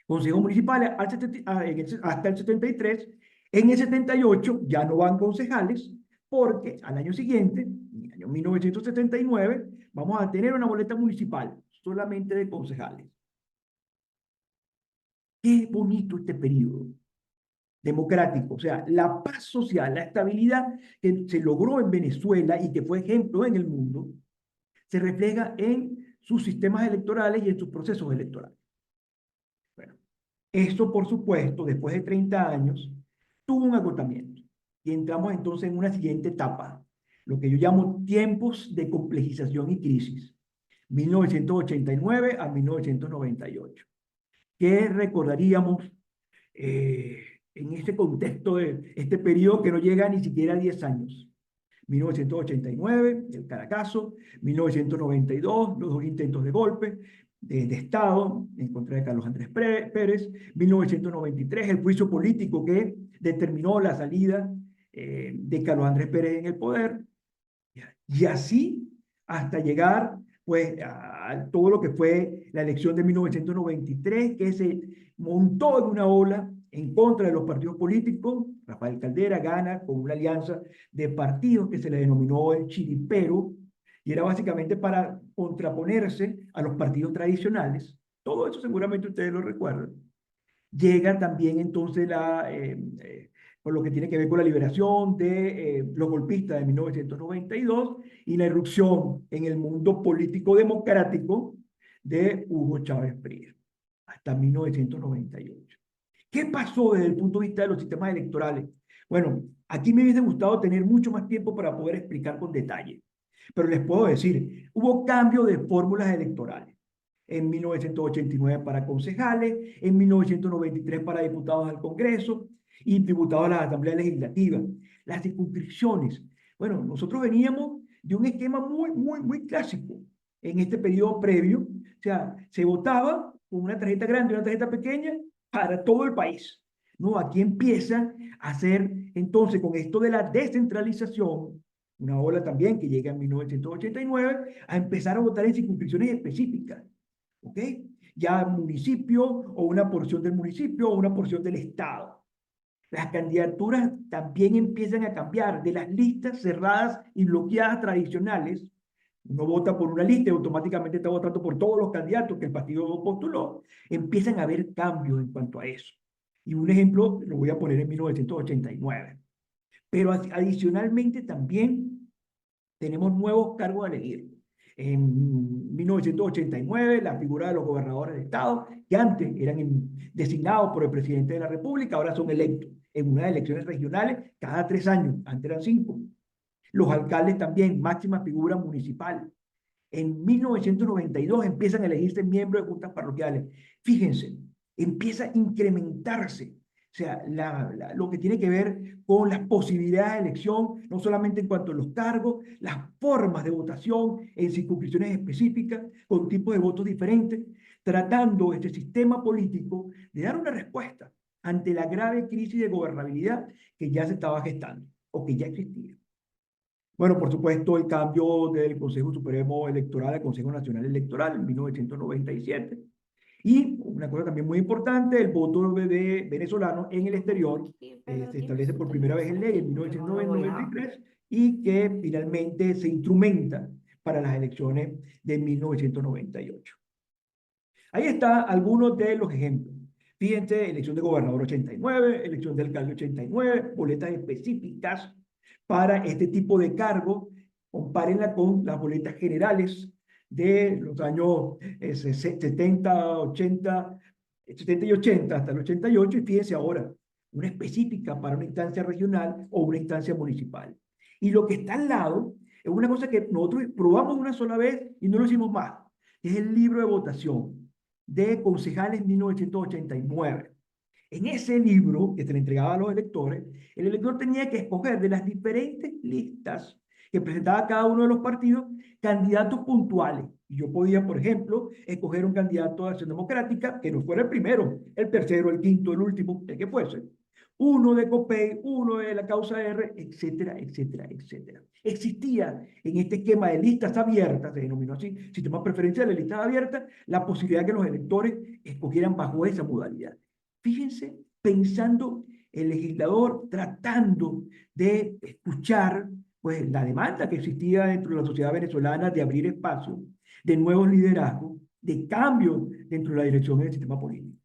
consejos municipales hasta el 73. En el 78 ya no van concejales, porque al año siguiente, en el año 1979, vamos a tener una boleta municipal solamente de concejales. Qué bonito este periodo democrático, o sea, la paz social, la estabilidad que se logró en Venezuela y que fue ejemplo en el mundo, se refleja en sus sistemas electorales y en sus procesos electorales. Bueno, esto, por supuesto, después de 30 años, tuvo un agotamiento y entramos entonces en una siguiente etapa, lo que yo llamo tiempos de complejización y crisis, 1989 a 1998. ¿Qué recordaríamos en este contexto de este periodo que no llega ni siquiera a 10 años? 1989, el Caracazo, 1992, los 2 intentos de golpe de Estado en contra de Carlos Andrés Pérez, 1993, el juicio político que determinó la salida de Carlos Andrés Pérez en el poder, Y así hasta llegar pues a todo lo que fue la elección de 1993, que se montó en una ola en contra de los partidos políticos. Rafael Caldera gana con una alianza de partidos que se le denominó el Chiripero, y era básicamente para contraponerse a los partidos tradicionales. Todo eso seguramente ustedes lo recuerdan. Llega también entonces por lo que tiene que ver con la liberación de los golpistas de 1992 y la irrupción en el mundo político democrático de Hugo Chávez Frías hasta 1998. ¿Qué pasó desde el punto de vista de los sistemas electorales? Bueno, aquí me hubiese gustado tener mucho más tiempo para poder explicar con detalle, pero les puedo decir, hubo cambio de fórmulas electorales. En 1989 para concejales, en 1993 para diputados al Congreso y diputados a la Asamblea Legislativa. Las circunscripciones. Bueno, nosotros veníamos de un esquema muy clásico en este periodo previo. O sea, se votaba con una tarjeta grande y una tarjeta pequeña para todo el país. No, aquí empieza a hacer, entonces, con esto de la descentralización, una ola también que llega en 1989, a empezar a votar en circunscripciones específicas. ¿Ok? Ya municipio o una porción del municipio o una porción del estado. Las candidaturas también empiezan a cambiar de las listas cerradas y bloqueadas tradicionales. Uno vota por una lista y automáticamente está votando por todos los candidatos que el partido postuló. Empiezan a haber cambios en cuanto a eso. Y un ejemplo lo voy a poner en 1989. Pero adicionalmente también tenemos nuevos cargos a elegir. En 1989, la figura de los gobernadores de estado, que antes eran designados por el presidente de la República, ahora son electos en unas elecciones regionales cada 3 años, antes eran 5. Los alcaldes también, máxima figura municipal. En 1992 empiezan a elegirse miembros de juntas parroquiales. Fíjense, empieza a incrementarse. O sea, lo que tiene que ver con las posibilidades de elección, no solamente en cuanto a los cargos, las formas de votación en circunscripciones específicas, con tipos de votos diferentes, tratando este sistema político de dar una respuesta ante la grave crisis de gobernabilidad que ya se estaba gestando o que ya existía. Bueno, por supuesto, el cambio del Consejo Supremo Electoral al Consejo Nacional Electoral en 1997. Y una cosa también muy importante, el voto de venezolanos en el exterior se establece por primera vez en ley en 1993 y que finalmente se instrumenta para las elecciones de 1998. Ahí están algunos de los ejemplos. Fíjense, elección de gobernador 89, elección de alcalde 89, boletas específicas para este tipo de cargo. Compárenla con las boletas generales de los años 70, 80, 70 y 80 hasta el 88, y fíjense ahora, una específica para una instancia regional o una instancia municipal. Y lo que está al lado es una cosa que nosotros probamos una sola vez y no lo hicimos más, es el libro de votación de concejales 1989. En ese libro que se le entregaba a los electores, el elector tenía que escoger de las diferentes listas que presentaba cada uno de los partidos candidatos puntuales. Y yo podía, por ejemplo, escoger un candidato de Acción Democrática que no fuera el primero, el tercero, el quinto, el último, el que fuese. Uno de COPEI, uno de la causa R, etcétera, etcétera, etcétera. Existía en este esquema de listas abiertas, se denominó así, sistema preferencial de listas abiertas, la posibilidad de que los electores escogieran bajo esa modalidad. Fíjense, pensando el legislador tratando de escuchar pues, la demanda que existía dentro de la sociedad venezolana de abrir espacio, de nuevos liderazgos, de cambio dentro de la dirección del sistema político.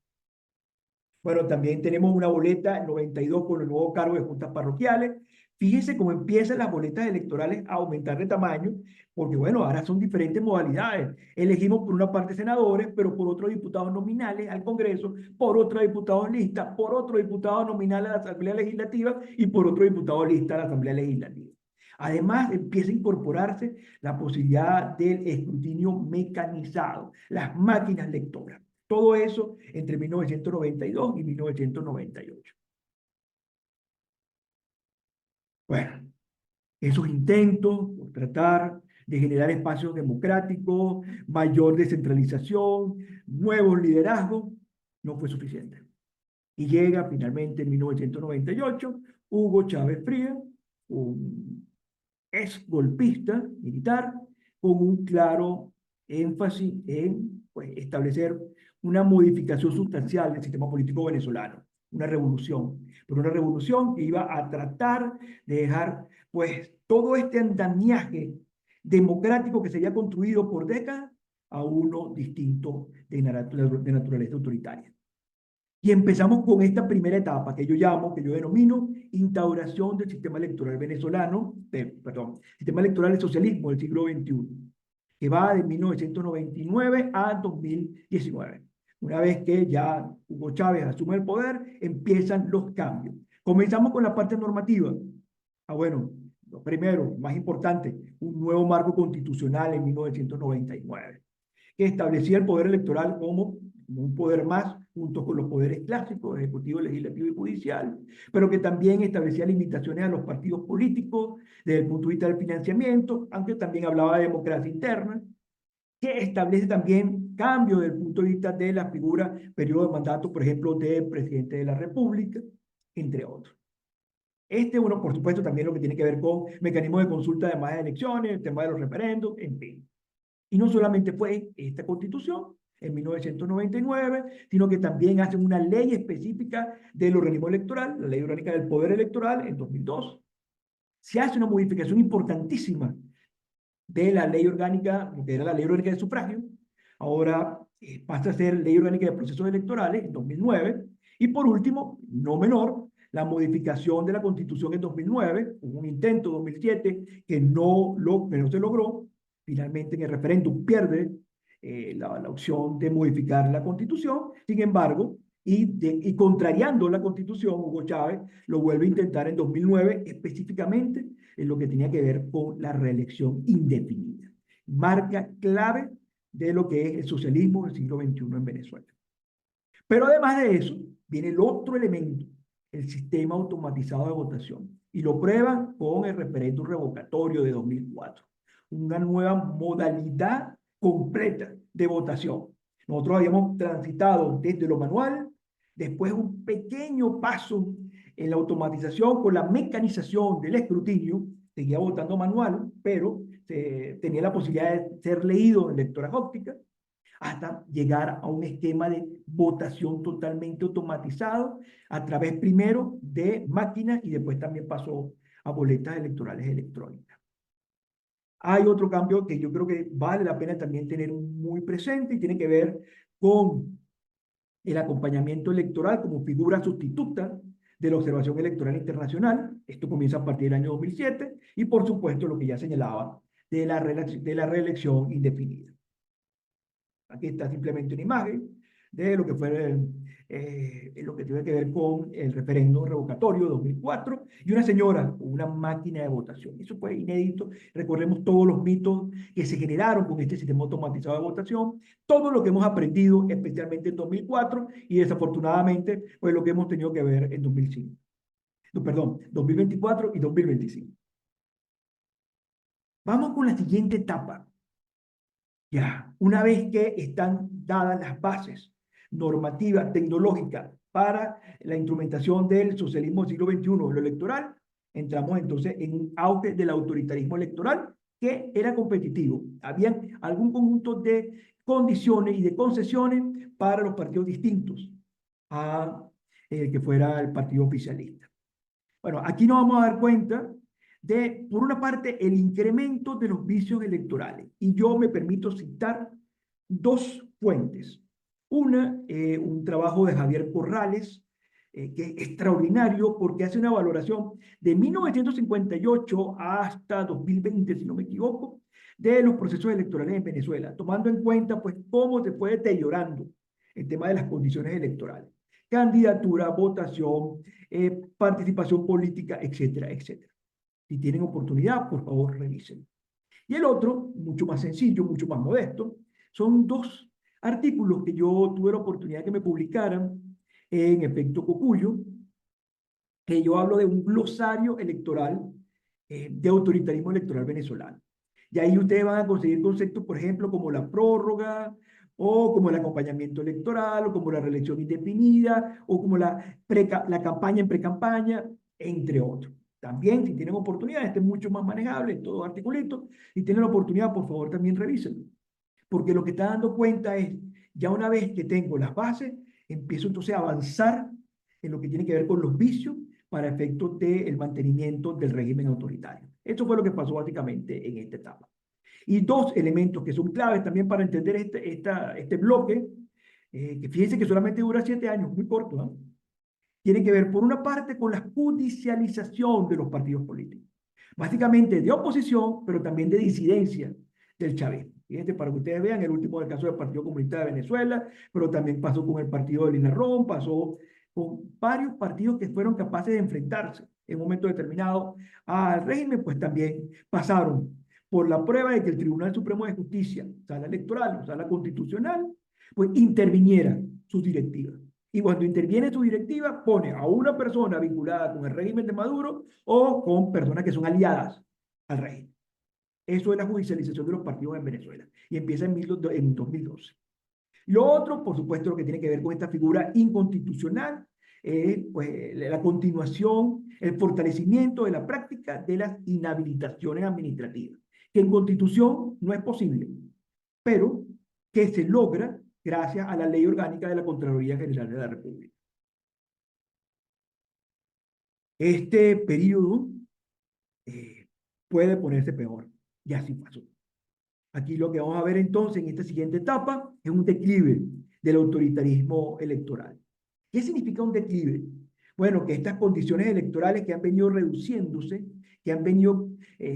Bueno, también tenemos una boleta 92 con el nuevo cargo de juntas parroquiales. Fíjense cómo empiezan las boletas electorales a aumentar de tamaño, porque bueno, ahora son diferentes modalidades. Elegimos por una parte senadores, pero por otro diputados nominales al Congreso, por otro diputados listas, por otro diputado nominal a la Asamblea Legislativa y por otro diputado lista a la Asamblea Legislativa. Además, empieza a incorporarse la posibilidad del escrutinio mecanizado, las máquinas lectoras. Todo eso entre 1992 y 1998. Bueno, esos intentos por tratar de generar espacios democráticos, mayor descentralización, nuevos liderazgos, no fue suficiente. Y llega finalmente en 1998 Hugo Chávez Frías, un es golpista militar, con un claro énfasis en pues, establecer una modificación sustancial del sistema político venezolano, una revolución, pero una revolución que iba a tratar de dejar pues todo este andamiaje democrático que se había construido por décadas a uno distinto de naturaleza autoritaria. Y empezamos con esta primera etapa que yo llamo, que yo denomino instauración del sistema electoral venezolano, sistema electoral del socialismo del siglo XXI, que va de 1999 a 2019. Una vez que ya Hugo Chávez asume el poder, empiezan los cambios. Comenzamos con la parte normativa. Bueno, lo primero, más importante, un nuevo marco constitucional en 1999, que establecía el poder electoral como un poder más junto con los poderes clásicos, ejecutivo, legislativo y judicial, pero que también establecía limitaciones a los partidos políticos desde el punto de vista del financiamiento, aunque también hablaba de democracia interna, que establece también cambios desde el punto de vista de la figura, periodo de mandato, por ejemplo, del presidente de la República, entre otros. Bueno, por supuesto, también lo que tiene que ver con mecanismos de consulta de más elecciones, el tema de los referendos, en fin. Y no solamente fue esta Constitución en 1999, sino que también hacen una ley específica del organismo electoral, la Ley Orgánica del Poder Electoral, en 2002. Se hace una modificación importantísima de la Ley Orgánica, que era la Ley Orgánica de Sufragio, ahora pasa a ser Ley Orgánica de Procesos Electorales, en 2009. Y por último, no menor, la modificación de la Constitución en 2009, un intento en 2007 que no se logró. Finalmente en el referéndum pierde la opción de modificar la Constitución. Sin embargo, y contrariando la Constitución, Hugo Chávez lo vuelve a intentar en 2009, específicamente en lo que tenía que ver con la reelección indefinida. Marca clave de lo que es el socialismo del siglo XXI en Venezuela. Pero además de eso, viene el otro elemento, el sistema automatizado de votación. Y lo prueban con el referéndum revocatorio de 2004. Una nueva modalidad completa de votación. Nosotros habíamos transitado desde lo manual, después un pequeño paso en la automatización con la mecanización del escrutinio, seguía votando manual, pero tenía la posibilidad de ser leído en lectoras ópticas, hasta llegar a un esquema de votación totalmente automatizado a través primero de máquinas y después también pasó a boletas electorales electrónicas. Hay otro cambio que yo creo que vale la pena también tener muy presente y tiene que ver con el acompañamiento electoral como figura sustituta de la observación electoral internacional. Esto comienza a partir del año 2007 y por supuesto lo que ya señalaba de la reelección indefinida. Aquí está simplemente una imagen de lo que fue lo que tiene que ver con el referéndum revocatorio 2004 y una señora con una máquina de votación. Eso fue inédito. Recordemos todos los mitos que se generaron con este sistema automatizado de votación, todo lo que hemos aprendido especialmente en 2004 y desafortunadamente pues lo que hemos tenido que ver en 2005. No, perdón, 2024 y 2025. Vamos con la siguiente etapa. Ya, una vez que están dadas las bases normativas, tecnológicas para la instrumentación del socialismo del siglo XXI en lo electoral, entramos entonces en un auge del autoritarismo electoral que era competitivo. Habían algún conjunto de condiciones y de concesiones para los partidos distintos a que fuera el partido oficialista. Bueno, aquí nos vamos a dar cuenta de, por una parte, el incremento de los vicios electorales. Y yo me permito citar dos fuentes. Una, un trabajo de Javier Corrales, que es extraordinario porque hace una valoración de 1958 hasta 2020, si no me equivoco, de los procesos electorales en Venezuela, tomando en cuenta pues cómo se fue deteriorando el tema de las condiciones electorales. Candidatura, votación, participación política, etcétera, etcétera. Si tienen oportunidad, por favor, revisen. Y el otro, mucho más sencillo, mucho más modesto, son dos artículos que yo tuve la oportunidad que me publicaran en Efecto Cocuyo, que yo hablo de un glosario electoral de autoritarismo electoral venezolano. Y ahí ustedes van a conseguir conceptos, por ejemplo, como la prórroga, o como el acompañamiento electoral, o como la reelección indefinida, o como la campaña en pre-campaña, entre otros. También, si tienen oportunidad, este es mucho más manejable, todo articulito. Si tienen la oportunidad, por favor, también revísenlo. Porque lo que está dando cuenta es, ya una vez que tengo las bases, empiezo entonces a avanzar en lo que tiene que ver con los vicios para efectos del mantenimiento del régimen autoritario. Esto fue lo que pasó básicamente en esta etapa. Y dos elementos que son claves también para entender este bloque, que fíjense que solamente dura 7 años, muy corto, ¿no? Tiene que ver, por una parte, con la judicialización de los partidos políticos. Básicamente de oposición, pero también de disidencia del chavismo. Fíjense, para que ustedes vean, el último del caso del Partido Comunista de Venezuela, pero también pasó con el partido de Linarrón, pasó con varios partidos que fueron capaces de enfrentarse en un momento determinado al régimen, pues también pasaron por la prueba de que el Tribunal Supremo de Justicia, sala electoral o sala constitucional, pues interviniera sus directivas. Y cuando interviene su directiva, pone a una persona vinculada con el régimen de Maduro o con personas que son aliadas al régimen. Eso es la judicialización de los partidos en Venezuela. Y empieza en 2012. Lo otro, por supuesto, lo que tiene que ver con esta figura inconstitucional, pues la continuación, el fortalecimiento de la práctica de las inhabilitaciones administrativas, que en Constitución no es posible, pero que se logra gracias a la Ley Orgánica de la Contraloría General de la República. Este periodo puede ponerse peor, y así pasó. Aquí lo que vamos a ver entonces en esta siguiente etapa es un declive del autoritarismo electoral. ¿Qué significa un declive? Bueno, que estas condiciones electorales que han venido reduciéndose, que han venido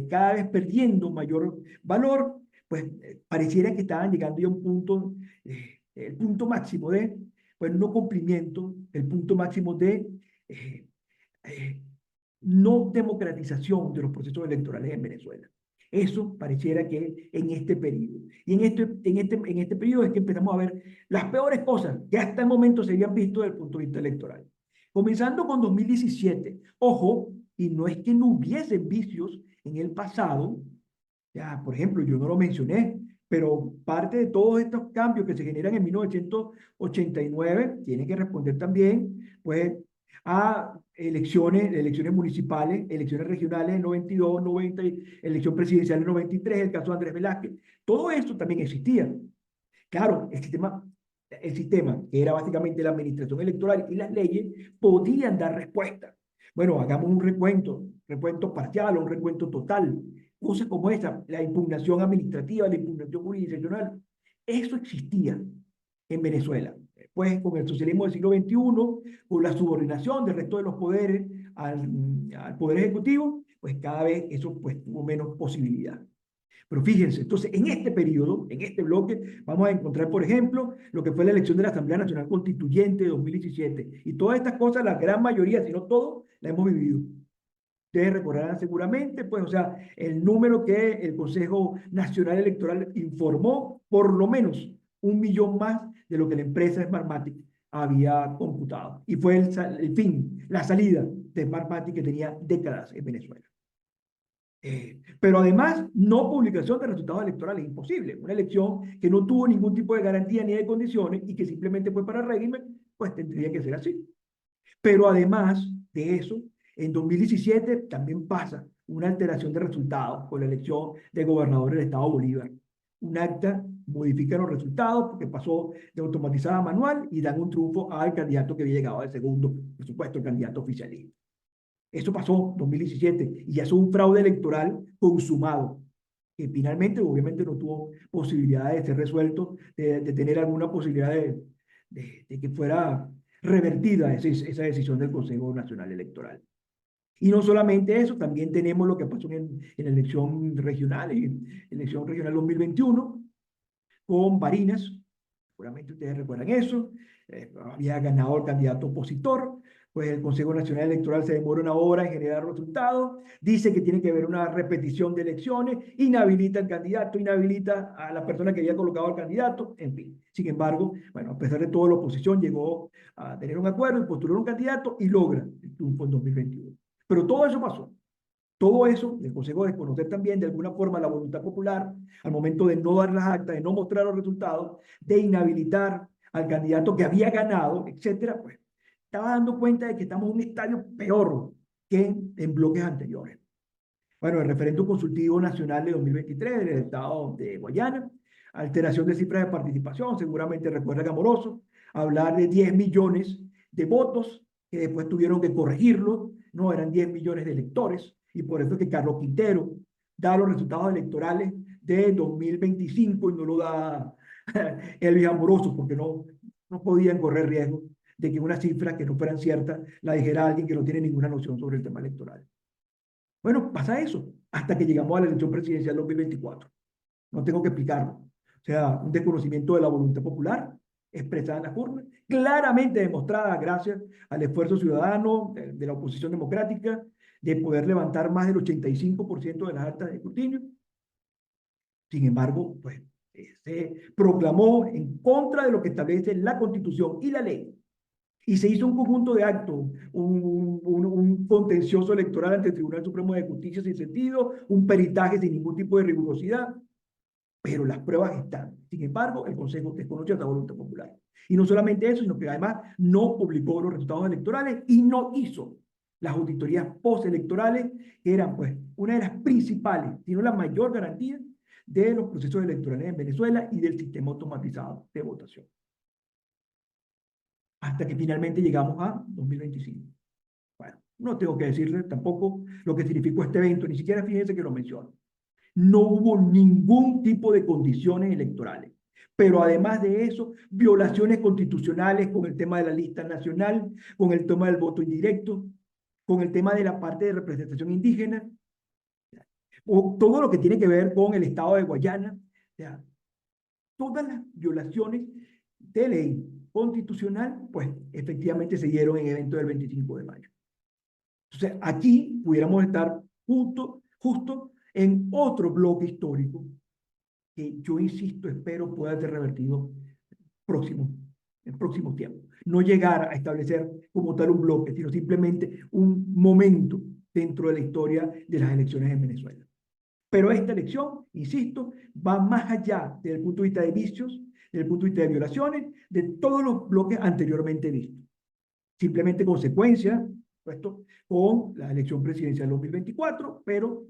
cada vez perdiendo mayor valor, pues pareciera que estaban llegando ya a un punto, el punto máximo de, pues no cumplimiento, el punto máximo de no democratización de los procesos electorales en Venezuela. Eso pareciera que en este periodo. Y en este periodo es que empezamos a ver las peores cosas que hasta el momento se habían visto desde el punto de vista electoral. Comenzando con 2017. Ojo, y no es que no hubiesen vicios en el pasado. Ya, por ejemplo, yo no lo mencioné, pero parte de todos estos cambios que se generan en 1989 tiene que responder también, pues, a elecciones municipales, elecciones regionales en 92, 90, elección presidencial en 93, el caso de Andrés Velázquez. Todo esto también existía. Claro, el sistema, que era básicamente la administración electoral y las leyes, podían dar respuesta. Bueno, hagamos un recuento parcial o un recuento total. Cosas como esa, la impugnación administrativa, la impugnación jurisdiccional. Eso existía en Venezuela. Pues con el socialismo del siglo XXI, con la subordinación del resto de los poderes al poder ejecutivo, pues cada vez eso pues tuvo menos posibilidad. Pero fíjense, entonces en este periodo, en este bloque, vamos a encontrar, por ejemplo, lo que fue la elección de la Asamblea Nacional Constituyente de 2017. Y todas estas cosas, la gran mayoría, si no todo, la hemos vivido. Ustedes recordarán seguramente, pues, o sea, el número que el Consejo Nacional Electoral informó, por lo menos 1 millón más de lo que la empresa Smartmatic había computado. Y fue el fin, la salida de Smartmatic, que tenía décadas en Venezuela. Pero además, no publicación de resultados electorales, imposible. Una elección que no tuvo ningún tipo de garantía ni de condiciones y que simplemente fue para el régimen, pues tendría que ser así. Pero además de eso, en 2017 también pasa una alteración de resultados con la elección de gobernador del estado Bolívar. Un acta modifica los resultados porque pasó de automatizada a manual y dan un triunfo al candidato que había llegado de segundo, por supuesto, el candidato oficialista. Eso pasó en 2017 y ya es un fraude electoral consumado, que finalmente obviamente no tuvo posibilidad de ser resuelto, de tener alguna posibilidad de que fuera revertida esa decisión del Consejo Nacional Electoral. Y no solamente eso, también tenemos lo que pasó en la elección regional 2021, con Barinas. Seguramente ustedes recuerdan eso. Había ganado el candidato opositor, pues el Consejo Nacional Electoral se demora 1 hora en generar resultados, dice que tiene que haber una repetición de elecciones, inhabilita al candidato, inhabilita a la persona que había colocado al candidato, en fin. Sin embargo, bueno, a pesar de todo, la oposición llegó a tener un acuerdo y postular un candidato y logra el triunfo en 2021. Pero todo eso pasó. Todo eso, el Consejo desconocer también de alguna forma la voluntad popular al momento de no dar las actas, de no mostrar los resultados, de inhabilitar al candidato que había ganado, etcétera, pues estaba dando cuenta de que estamos en un estadio peor que en bloques anteriores. Bueno, el referéndum consultivo nacional de 2023 del estado de Guayana, alteración de cifras de participación, seguramente recuerdan Amoroso, hablar de 10 millones de votos, que después tuvieron que corregirlo, no eran 10 millones de electores, y por eso es que Carlos Quintero da los resultados electorales de 2025 y no lo da Elvis Amoroso, porque no podían correr riesgo de que una cifra que no fueran ciertas la dijera alguien que no tiene ninguna noción sobre el tema electoral. Bueno, pasa eso, hasta que llegamos a la elección presidencial 2024. No tengo que explicarlo. O sea, un desconocimiento de la voluntad popular expresada en las urnas, claramente demostrada gracias al esfuerzo ciudadano de la oposición democrática de poder levantar más del 85% de las actas de escrutinio. Sin embargo, pues se proclamó en contra de lo que establece la Constitución y la ley. Y se hizo un conjunto de actos, un contencioso electoral ante el Tribunal Supremo de Justicia sin sentido, un peritaje sin ningún tipo de rigurosidad, pero las pruebas están. Sin embargo, el Consejo desconoció la voluntad popular. Y no solamente eso, sino que además no publicó los resultados electorales y no hizo las auditorías postelectorales, que eran pues una de las principales, sino la mayor garantía de los procesos electorales en Venezuela y del sistema automatizado de votación. Hasta que finalmente llegamos a 2025. Bueno, no tengo que decirles tampoco lo que significó este evento, ni siquiera fíjense que lo menciono. No hubo ningún tipo de condiciones electorales. Pero además de eso, violaciones constitucionales con el tema de la lista nacional, con el tema del voto indirecto, con el tema de la parte de representación indígena, o todo lo que tiene que ver con el estado de Guayana. O sea, todas las violaciones de ley constitucional, pues efectivamente se dieron en el evento del 25 de mayo. Entonces, aquí pudiéramos estar justo en otro bloque histórico que yo insisto, espero pueda ser revertido en próximos tiempos. No llegar a establecer como tal un bloque, sino simplemente un momento dentro de la historia de las elecciones en Venezuela. Pero esta elección, insisto, va más allá desde el punto de vista de vicios, desde el punto de vista de violaciones, de todos los bloques anteriormente vistos. Simplemente consecuencia, puesto con la elección presidencial 2024, pero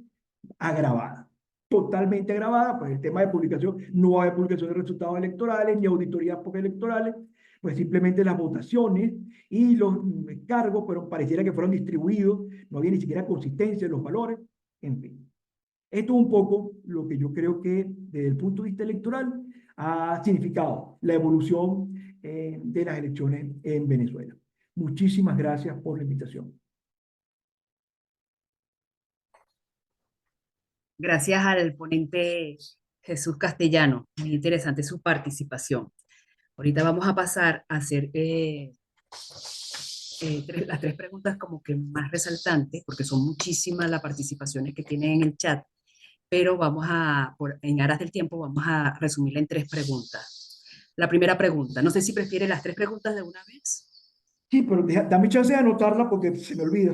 agravada, totalmente agravada, pues el tema de publicación, no hay publicación de resultados electorales, ni auditorías postelectorales, pues simplemente las votaciones y los cargos, pero pareciera que fueron distribuidos, no había ni siquiera consistencia en los valores, en fin. Esto es un poco lo que yo creo que desde el punto de vista electoral ha significado la evolución de las elecciones en Venezuela. Muchísimas gracias por la invitación. Gracias al ponente Jesús Castellano. Muy interesante su participación. Ahorita vamos a pasar a hacer las tres preguntas como que más resaltantes, porque son muchísimas las participaciones que tienen en el chat, pero en aras del tiempo, vamos a resumirla en tres preguntas. La primera pregunta, no sé si prefiere las tres preguntas de una vez. Sí, pero dame chance de anotarla porque se me olvida.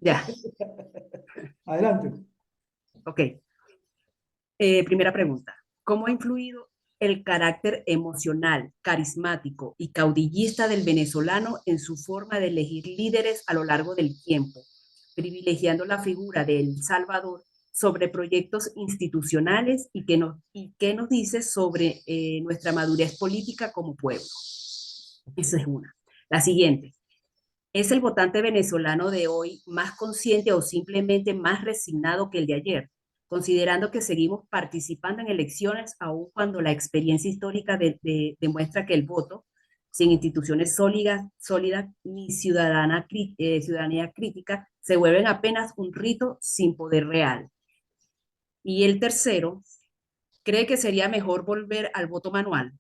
Ya. Adelante. Ok. Primera pregunta, ¿cómo ha influido el carácter emocional, carismático y caudillista del venezolano en su forma de elegir líderes a lo largo del tiempo, privilegiando la figura de El Salvador sobre proyectos institucionales y qué nos dice sobre nuestra madurez política como pueblo? Esa es una. La siguiente, ¿es el votante venezolano de hoy más consciente o simplemente más resignado que el de ayer, considerando que seguimos participando en elecciones aun cuando la experiencia histórica demuestra que el voto, sin instituciones sólidas ni ciudadanía crítica, se vuelven apenas un rito sin poder real? Y el tercero, ¿cree que sería mejor volver al voto manual?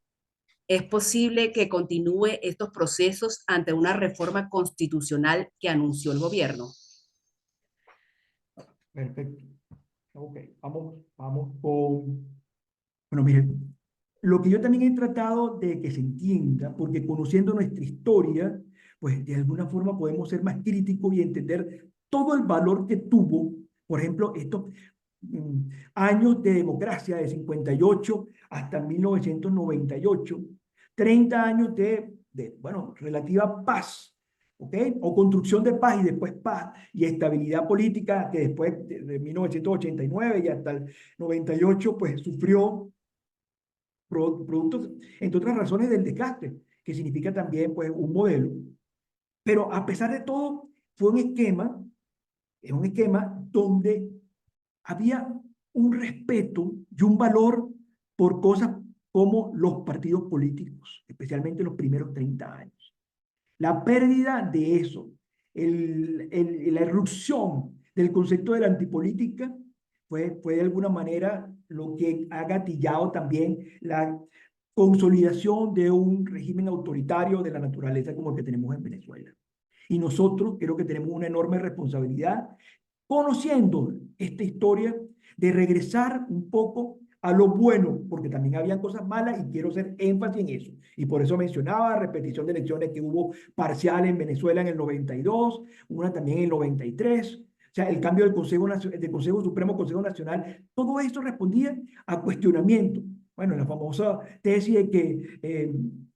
¿Es posible que continúe estos procesos ante una reforma constitucional que anunció el gobierno? Perfecto. Ok, vamos con... Bueno, miren, lo que yo también he tratado de que se entienda, porque conociendo nuestra historia, pues de alguna forma podemos ser más críticos y entender todo el valor que tuvo, por ejemplo, estos años de democracia de 58 hasta 1998, 30 años de relativa paz ¿ok? O construcción de paz y después paz y estabilidad política, que después de 1989 y hasta el 98, pues sufrió productos, entre otras razones, del desgaste, que significa también, pues, un modelo. Pero a pesar de todo, fue es un esquema donde había un respeto y un valor por cosas como los partidos políticos, especialmente los primeros 30 años. La pérdida de eso, la irrupción del concepto de la antipolítica fue de alguna manera lo que ha gatillado también la consolidación de un régimen autoritario de la naturaleza como el que tenemos en Venezuela. Y nosotros creo que tenemos una enorme responsabilidad, conociendo esta historia, de regresar un poco a lo bueno, porque también habían cosas malas y quiero hacer énfasis en eso. Y por eso mencionaba repetición de elecciones que hubo parcial en Venezuela en el 92, una también en el 93. O sea, el cambio del Consejo Supremo, Consejo Nacional, todo esto respondía a cuestionamientos. Bueno, la famosa tesis de que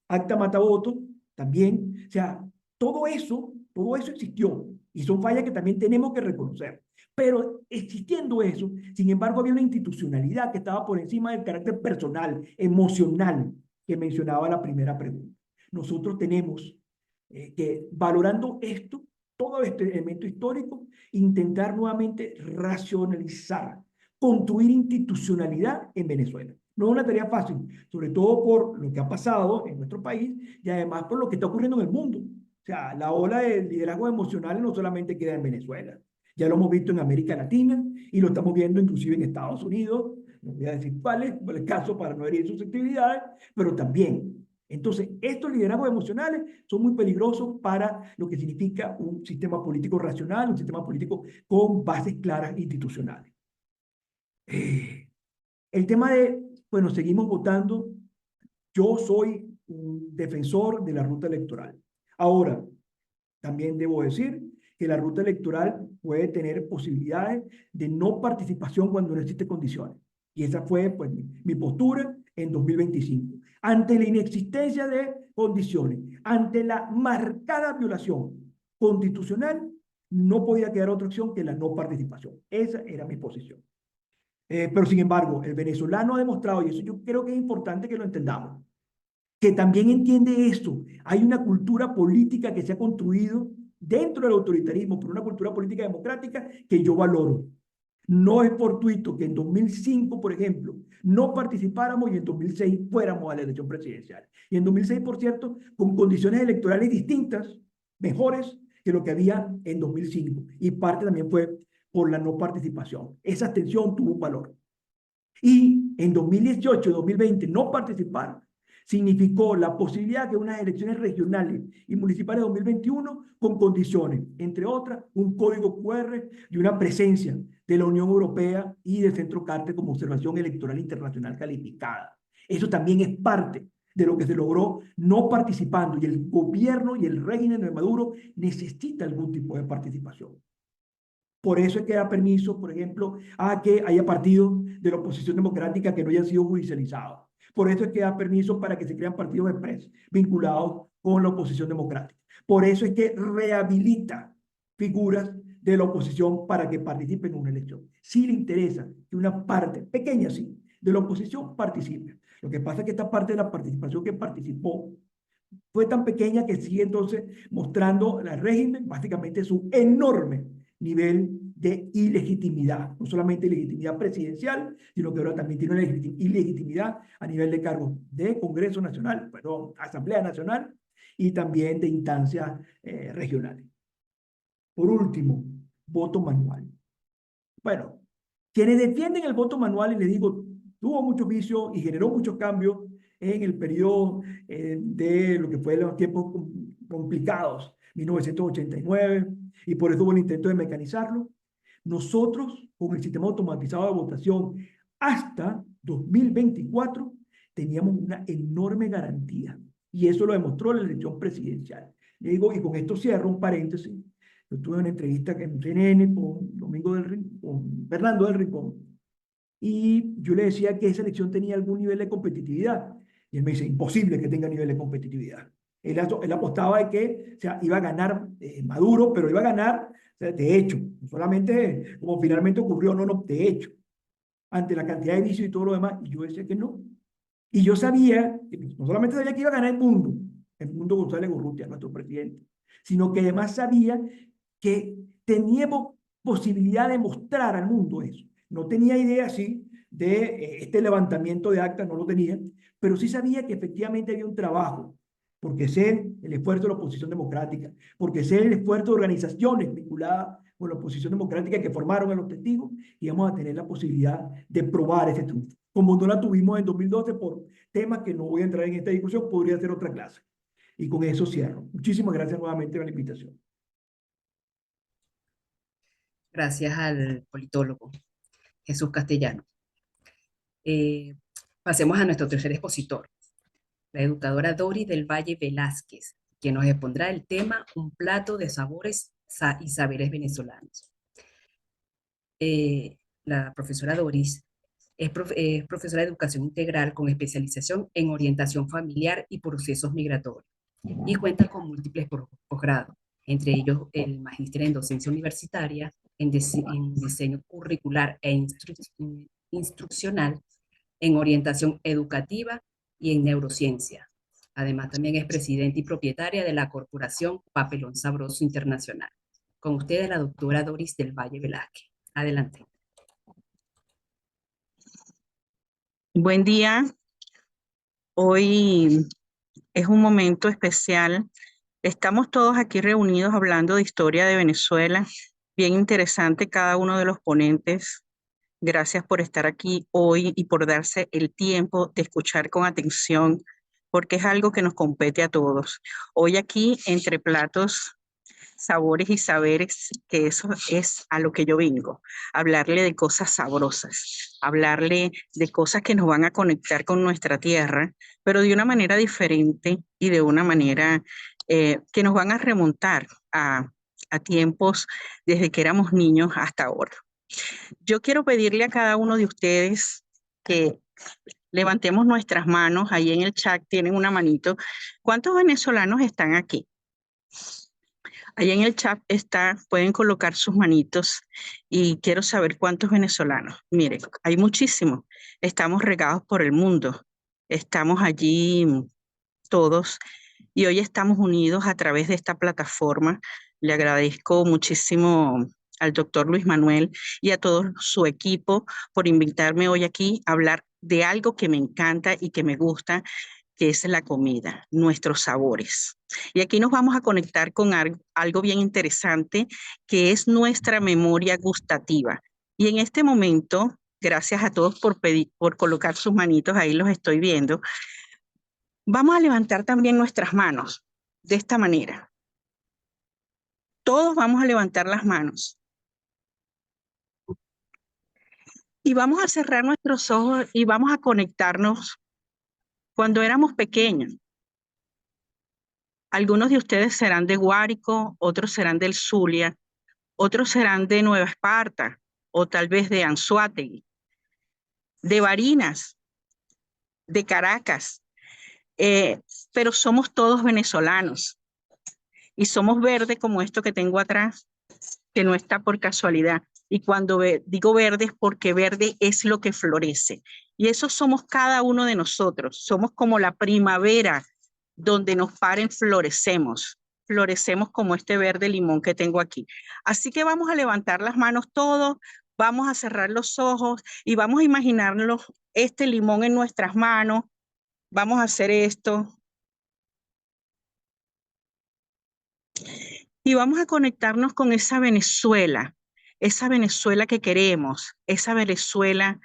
acta mata voto, también, o sea, todo eso existió y son fallas que también tenemos que reconocer. Pero existiendo eso, sin embargo, había una institucionalidad que estaba por encima del carácter personal, emocional, que mencionaba la primera pregunta. Nosotros tenemos que, valorando esto, todo este elemento histórico, intentar nuevamente racionalizar, construir institucionalidad en Venezuela. No es una tarea fácil, sobre todo por lo que ha pasado en nuestro país y además por lo que está ocurriendo en el mundo. O sea, la ola de liderazgo emocional no solamente queda en Venezuela, ya lo hemos visto en América Latina y lo estamos viendo inclusive en Estados Unidos. No voy a decir cuáles, por el caso para no herir susceptibilidades, pero también. Entonces, estos liderazgos emocionales son muy peligrosos para lo que significa un sistema político racional, un sistema político con bases claras institucionales. El tema de, bueno, seguimos votando. Yo soy un defensor de la ruta electoral. Ahora, también debo decir que la ruta electoral puede tener posibilidades de no participación cuando no existen condiciones. Y esa fue, pues, mi postura en 2025. Ante la inexistencia de condiciones, ante la marcada violación constitucional, no podía quedar otra opción que la no participación. Esa era mi posición. Pero sin embargo, el venezolano ha demostrado, y eso yo creo que es importante que lo entendamos, que también entiende esto. Hay una cultura política que se ha construido dentro del autoritarismo, por una cultura política democrática que yo valoro. No es fortuito que en 2005, por ejemplo, no participáramos y en 2006 fuéramos a la elección presidencial. Y en 2006, por cierto, con condiciones electorales distintas, mejores que lo que había en 2005. Y parte también fue por la no participación. Esa abstención tuvo un valor. Y en 2018 y 2020 no participar significó la posibilidad de unas elecciones regionales y municipales de 2021 con condiciones, entre otras, un código QR y una presencia de la Unión Europea y del Centro Carter como observación electoral internacional calificada. Eso también es parte de lo que se logró no participando, y el gobierno y el régimen de Maduro necesita algún tipo de participación. Por eso es que da permiso, por ejemplo, a que haya partidos de la oposición democrática que no hayan sido judicializados. Por eso es que da permiso para que se crean partidos express vinculados con la oposición democrática. Por eso es que rehabilita figuras de la oposición para que participen en una elección. Si le interesa que una parte, pequeña sí, de la oposición participe. Lo que pasa es que esta parte de la participación que participó fue tan pequeña que sigue entonces mostrando al régimen básicamente su enorme nivel de ilegitimidad, no solamente ilegitimidad presidencial, sino que ahora también tiene una ilegitimidad a nivel de cargos de Congreso Nacional, perdón, Asamblea Nacional y también de instancias regionales. Por último, voto manual. Bueno, quienes defienden el voto manual, y les digo, tuvo muchos vicios y generó muchos cambios en el periodo de lo que fue los tiempos complicados, 1989, y por eso hubo el intento de mecanizarlo. Nosotros, con el sistema automatizado de votación hasta 2024, teníamos una enorme garantía, y eso lo demostró la elección presidencial. Le digo, y con esto cierro un paréntesis. Yo tuve una entrevista en CNN con Fernando del Rincón, y yo le decía que esa elección tenía algún nivel de competitividad. Y él me dice, imposible que tenga nivel de competitividad. Él apostaba de que, o sea, iba a ganar Maduro, pero iba a ganar, o sea, de hecho, no solamente como finalmente ocurrió, no, no, de hecho, ante la cantidad de vicios y todo lo demás, y yo decía que no. Y yo sabía, que no solamente sabía que iba a ganar el mundo González Urrutia, nuestro presidente, sino que además sabía que teníamos posibilidad de mostrar al mundo eso. No tenía idea, sí, de este levantamiento de actas, no lo tenía, pero sí sabía que efectivamente había un trabajo, porque sé el esfuerzo de la oposición democrática, porque sé el esfuerzo de organizaciones vinculadas con la oposición democrática que formaron a los testigos, y vamos a tener la posibilidad de probar ese triunfo. Como no la tuvimos en 2012 por temas que no voy a entrar en esta discusión, podría ser otra clase. Y con eso cierro. Muchísimas gracias nuevamente por la invitación. Gracias al politólogo Jesús Castellano. Pasemos a nuestro tercer expositor, la educadora Doris del Valle Velázquez, que nos expondrá el tema Un plato de sabores y saberes venezolanos. La profesora Doris es profesora de educación integral con especialización en orientación familiar y procesos migratorios y cuenta con múltiples posgrados, entre ellos el magíster en docencia universitaria, en diseño curricular e instruccional, en orientación educativa y en neurociencia. Además, también es presidenta y propietaria de la corporación Papelón Sabroso Internacional. Con ustedes, la doctora Doris del Valle Velázquez. Adelante. Buen día. Hoy es un momento especial. Estamos todos aquí reunidos hablando de historia de Venezuela. Bien interesante cada uno de los ponentes. Gracias por estar aquí hoy y por darse el tiempo de escuchar con atención, porque es algo que nos compete a todos. Hoy aquí, entre platos, sabores y saberes, que eso es a lo que yo vengo, hablarle de cosas sabrosas, hablarle de cosas que nos van a conectar con nuestra tierra, pero de una manera diferente y de una manera que nos van a remontar a tiempos desde que éramos niños hasta ahora. Yo quiero pedirle a cada uno de ustedes que levantemos nuestras manos. Ahí en el chat tienen una manito. ¿Cuántos venezolanos están aquí? Ahí en el chat pueden colocar sus manitos y quiero saber cuántos venezolanos. Miren, hay muchísimos. Estamos regados por el mundo. Estamos allí todos y hoy estamos unidos a través de esta plataforma. Le agradezco muchísimo al doctor Luis Manuel y a todo su equipo por invitarme hoy aquí a hablar de algo que me encanta y que me gusta, que es la comida, nuestros sabores. Y aquí nos vamos a conectar con algo bien interesante, que es nuestra memoria gustativa. Y en este momento, gracias a todos por colocar sus manitos, ahí los estoy viendo, vamos a levantar también nuestras manos de esta manera. Todos vamos a levantar las manos. Y vamos a cerrar nuestros ojos y vamos a conectarnos cuando éramos pequeños. Algunos de ustedes serán de Guárico, otros serán del Zulia, otros serán de Nueva Esparta o tal vez de Anzoátegui, de Barinas, de Caracas, pero somos todos venezolanos y somos verde como esto que tengo atrás, que no está por casualidad. Y cuando digo verde es porque verde es lo que florece. Y eso somos cada uno de nosotros. Somos como la primavera donde nos paren, florecemos. Florecemos como este verde limón que tengo aquí. Así que vamos a levantar las manos todos, vamos a cerrar los ojos y vamos a imaginarnos este limón en nuestras manos. Vamos a hacer esto. Y vamos a conectarnos con esa Venezuela que queremos, esa Venezuela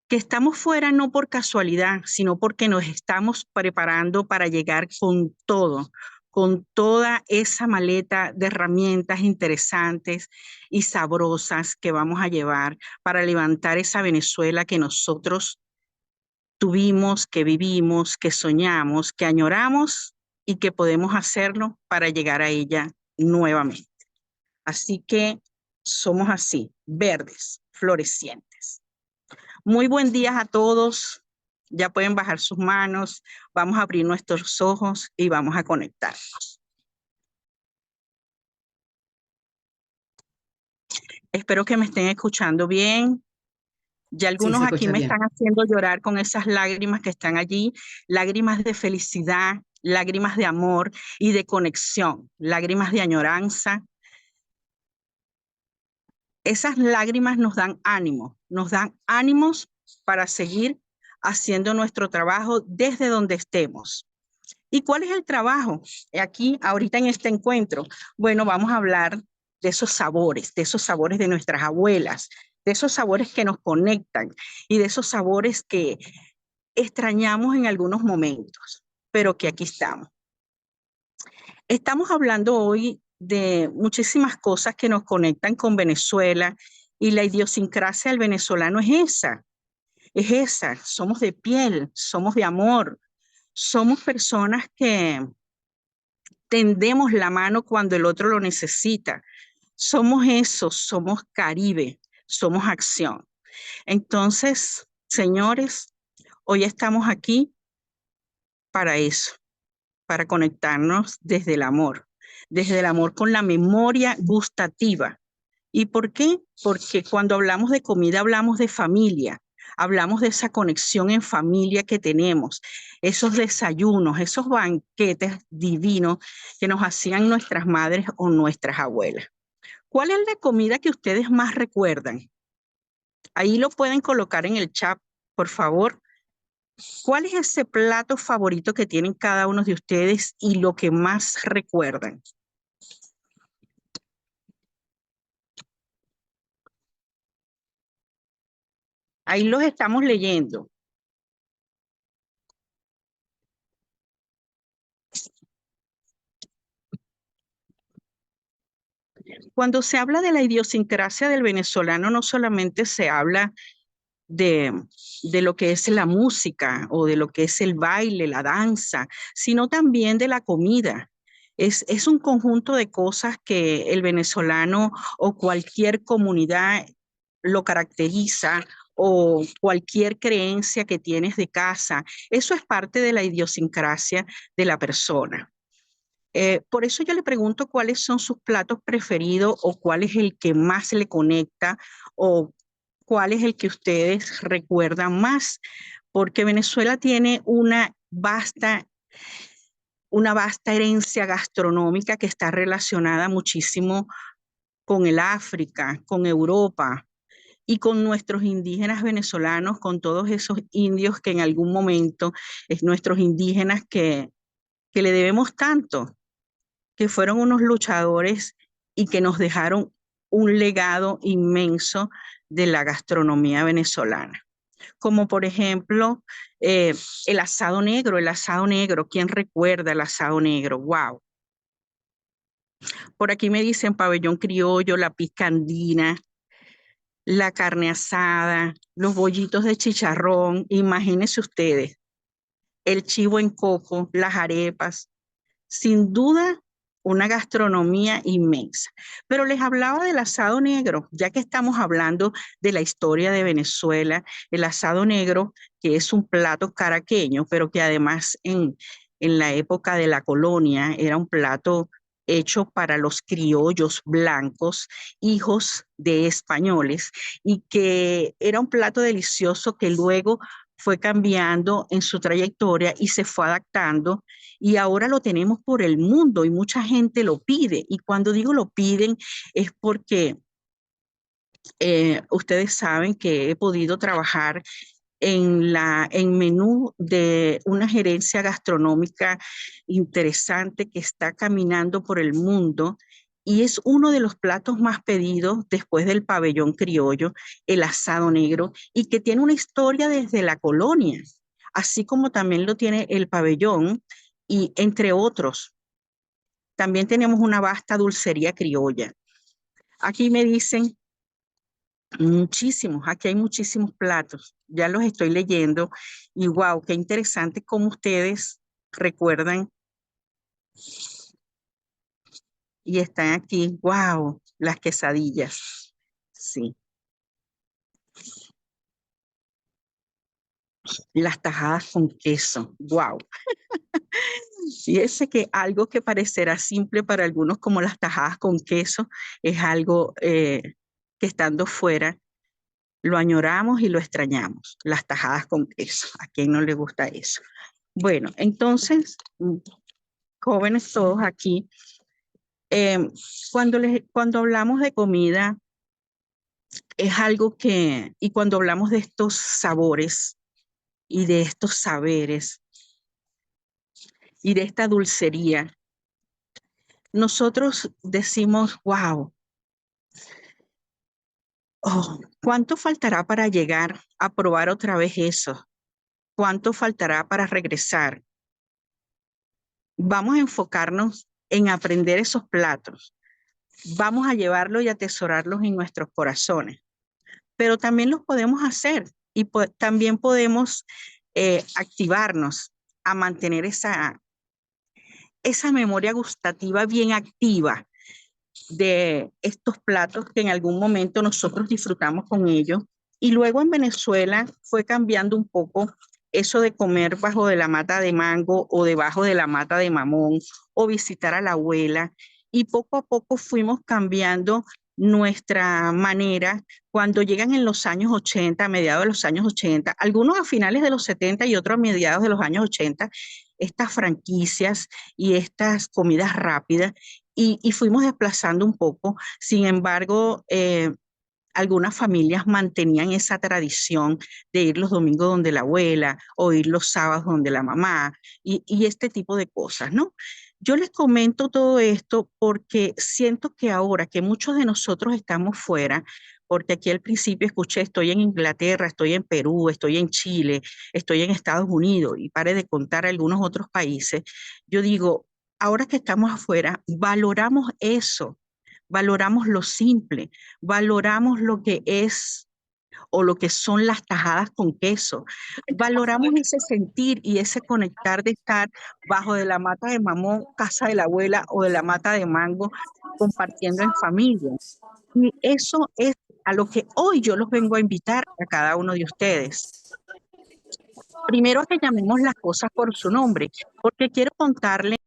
que estamos fuera no por casualidad, sino porque nos estamos preparando para llegar con todo, con toda esa maleta de herramientas interesantes y sabrosas que vamos a llevar para levantar esa Venezuela que nosotros tuvimos, que vivimos, que soñamos, que añoramos y que podemos hacerlo para llegar a ella nuevamente. Así que somos así, verdes, florecientes. Muy buen día a todos. Ya pueden bajar sus manos, vamos a abrir nuestros ojos y vamos a conectarnos. Espero que me estén escuchando bien. Ya Sí, algunos se aquí escucha me bien. están haciendo llorar con esas lágrimas que están allí, lágrimas de felicidad, lágrimas de amor y de conexión, lágrimas de añoranza. Esas lágrimas nos dan ánimos para seguir haciendo nuestro trabajo desde donde estemos. ¿Y cuál es el trabajo aquí, ahorita en este encuentro? Bueno, vamos a hablar de esos sabores de nuestras abuelas, de esos sabores que nos conectan y de esos sabores que extrañamos en algunos momentos, pero que aquí estamos. Estamos hablando hoy de muchísimas cosas que nos conectan con Venezuela y la idiosincrasia del venezolano es esa, somos de piel, somos de amor, somos personas que tendemos la mano cuando el otro lo necesita. Somos eso, somos Caribe, somos acción. Entonces, señores, hoy estamos aquí para eso, para conectarnos desde el amor con la memoria gustativa. ¿Y por qué? Porque cuando hablamos de comida hablamos de familia, hablamos de esa conexión en familia que tenemos, esos desayunos, esos banquetes divinos que nos hacían nuestras madres o nuestras abuelas. ¿Cuál es la comida que ustedes más recuerdan? Ahí lo pueden colocar en el chat, por favor. ¿Cuál es ese plato favorito que tienen cada uno de ustedes y lo que más recuerdan? Ahí los estamos leyendo. Cuando se habla de la idiosincrasia del venezolano, no solamente se habla de, de lo que es la música o de lo que es el baile, la danza, sino también de la comida. Es un conjunto de cosas que el venezolano o cualquier comunidad lo caracteriza o cualquier creencia que tienes de casa. Eso es parte de la idiosincrasia de la persona. Por eso yo le pregunto cuáles son sus platos preferidos o cuál es el que más le conecta o cuál es el que ustedes recuerdan más, porque Venezuela tiene una vasta herencia gastronómica que está relacionada muchísimo con el África, con Europa y con nuestros indígenas venezolanos, con todos esos indios que en algún momento, es nuestros indígenas que le debemos tanto, que fueron unos luchadores y que nos dejaron un legado inmenso de la gastronomía venezolana. Como por ejemplo el asado negro, ¿quién recuerda el asado negro? ¡Wow! Por aquí me dicen pabellón criollo, la picandina, la carne asada, los bollitos de chicharrón, imagínense ustedes, el chivo en coco, las arepas, sin duda una gastronomía inmensa. Pero les hablaba del asado negro, ya que estamos hablando de la historia de Venezuela, el asado negro, que es un plato caraqueño, pero que además en la época de la colonia era un plato hecho para los criollos blancos, hijos de españoles, y que era un plato delicioso que luego fue cambiando en su trayectoria y se fue adaptando y ahora lo tenemos por el mundo y mucha gente lo pide. Y cuando digo lo piden es porque ustedes saben que he podido trabajar en menú de una gerencia gastronómica interesante que está caminando por el mundo y es uno de los platos más pedidos después del pabellón criollo, el asado negro, y que tiene una historia desde la colonia, así como también lo tiene el pabellón y entre otros. También tenemos una vasta dulcería criolla. Aquí me dicen muchísimos, aquí hay muchísimos platos, ya los estoy leyendo y wow, qué interesante cómo ustedes recuerdan y están aquí, wow, las quesadillas, sí. las tajadas con queso. ¡Wow! Fíjese que algo que parecerá simple para algunos como las tajadas con queso es algo que estando fuera lo añoramos y lo extrañamos, las tajadas con queso. ¿A quién no le gusta eso? Bueno, entonces, jóvenes todos aquí, cuando hablamos de comida, es algo que, y cuando hablamos de estos sabores y de estos saberes y de esta dulcería, nosotros decimos, wow, oh, ¿cuánto faltará para llegar a probar otra vez eso? ¿Cuánto faltará para regresar? Vamos a enfocarnos en aprender esos platos. Vamos a llevarlos y atesorarlos en nuestros corazones. Pero también los podemos hacer y también podemos activarnos a mantener esa memoria gustativa bien activa de estos platos que en algún momento nosotros disfrutamos con ellos. Y luego en Venezuela fue cambiando un poco eso de comer bajo de la mata de mango o debajo de la mata de mamón o visitar a la abuela. Y poco a poco fuimos cambiando nuestra manera cuando llegan en los años 80, a mediados de los años 80, algunos a finales de los 70 y otros a mediados de los años 80, estas franquicias y estas comidas rápidas y fuimos desplazando un poco. Sin embargo, algunas familias mantenían esa tradición de ir los domingos donde la abuela o ir los sábados donde la mamá y este tipo de cosas, ¿no? Yo les comento todo esto porque siento que ahora que muchos de nosotros estamos fuera, porque aquí al principio escuché, estoy en Inglaterra, estoy en Perú, estoy en Chile, estoy en Estados Unidos y pare de contar algunos otros países, yo digo, ahora que estamos afuera, valoramos eso, valoramos lo simple, valoramos lo que es o lo que son las tajadas con queso. Valoramos ese sentir y ese conectar de estar bajo de la mata de mamón, casa de la abuela o de la mata de mango, compartiendo en familia. Y eso es a lo que hoy yo los vengo a invitar a cada uno de ustedes. Primero a que llamemos las cosas por su nombre, porque quiero contarles.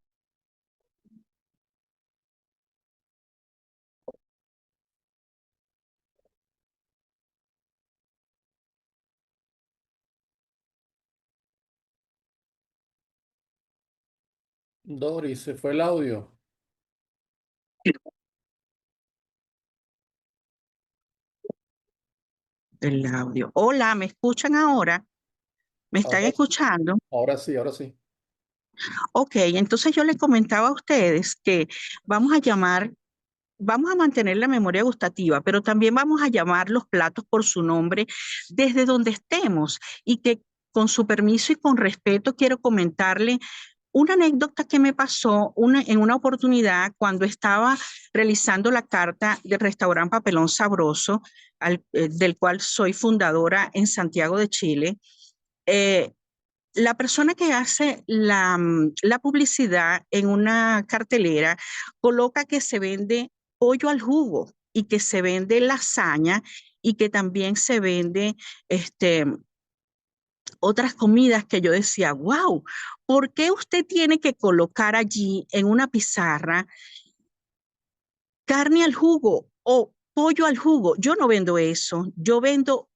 Doris, se fue el audio. El audio. Hola, ¿me escuchan ahora? ¿Me están Ahora, escuchando? ahora sí, ahora sí. Ok, entonces yo les comentaba a ustedes que vamos a mantener la memoria gustativa, pero también vamos a llamar los platos por su nombre desde donde estemos y que con su permiso y con respeto quiero comentarle una anécdota que me pasó en una oportunidad cuando estaba realizando la carta del restaurante Papelón Sabroso, del cual soy fundadora en Santiago de Chile. La persona que hace la publicidad en una cartelera coloca que se vende pollo al jugo y que se vende lasaña y que también se vende otras comidas que yo decía, wow, ¿por qué usted tiene que colocar allí en una pizarra carne al jugo o pollo al jugo? Yo no vendo eso, yo vendo